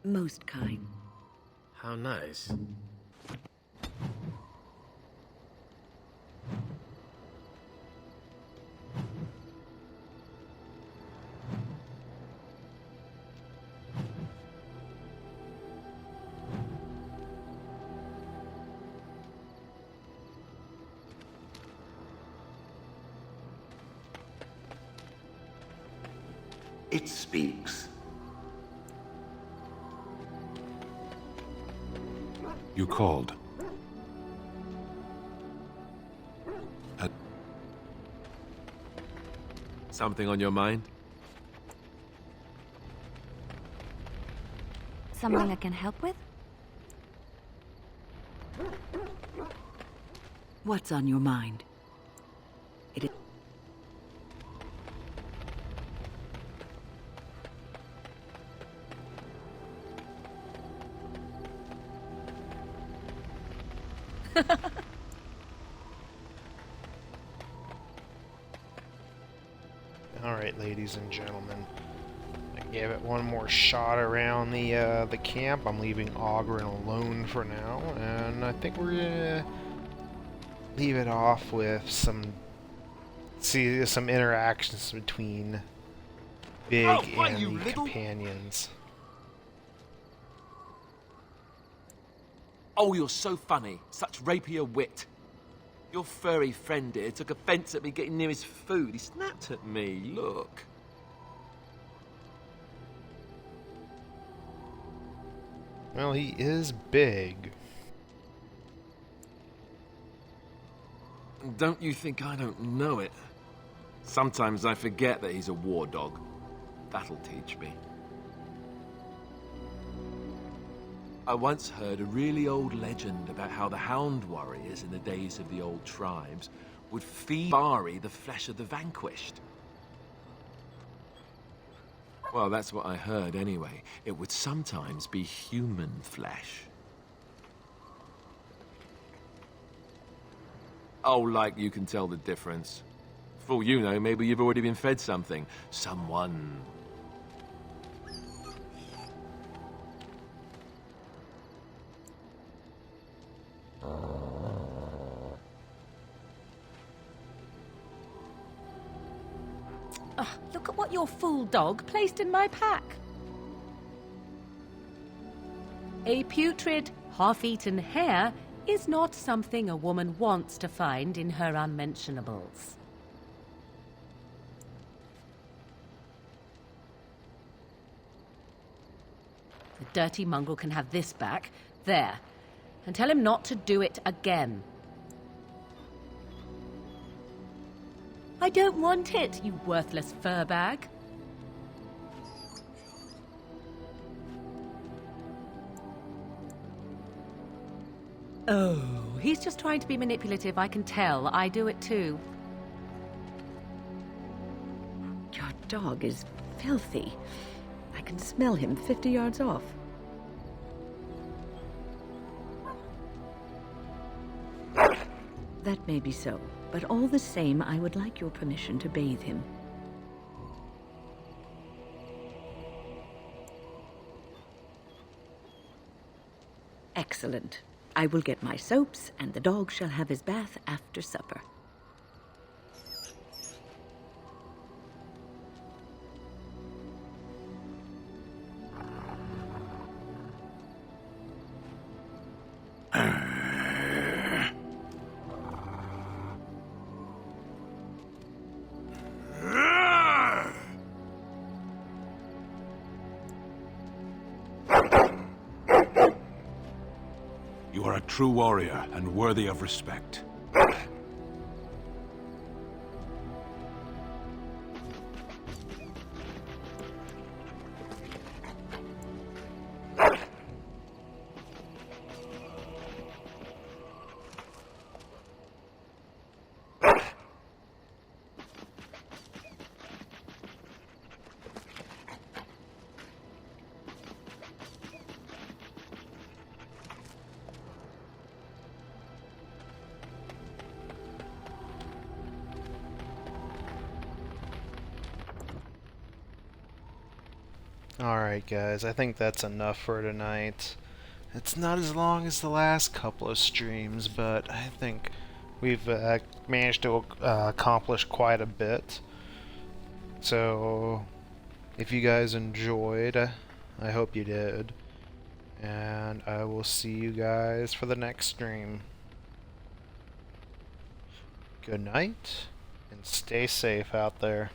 Most kind. How nice. It speaks. You called. Something on your mind? Something I can help with? What's on your mind? It is... Alright, ladies and gentlemen. I gave it one more shot around the camp. I'm leaving Ogren alone for now, and I think we're gonna leave it off with some interactions between Big and the companions. Oh, you're so funny. Such rapier wit. Your furry friend here took offense at me getting near his food. He snapped at me. Look. Well, he is big. Don't you think I don't know it? Sometimes I forget that he's a war dog. That'll teach me. I once heard a really old legend about how the Hound warriors in the days of the old tribes would feed Bari the flesh of the vanquished. Well, that's what I heard anyway. It would sometimes be human flesh. Oh, like you can tell the difference. For all you know, maybe you've already been fed something. Someone. Look at what your fool dog placed in my pack. A putrid, half-eaten hare is not something a woman wants to find in her unmentionables. The dirty mongrel can have this back. There. And tell him not to do it again. I don't want it, you worthless fur bag. Oh, he's just trying to be manipulative, I can tell. I do it too. Your dog is filthy. I can smell him 50 yards off. That may be so, but all the same, I would like your permission to bathe him. Excellent. I will get my soaps, and the dog shall have his bath after supper. You are a true warrior and worthy of respect. Alright guys, I think that's enough for tonight. It's not as long as the last couple of streams, but I think we've managed to accomplish quite a bit. So, if you guys enjoyed, I hope you did. And I will see you guys for the next stream. Good night, and stay safe out there.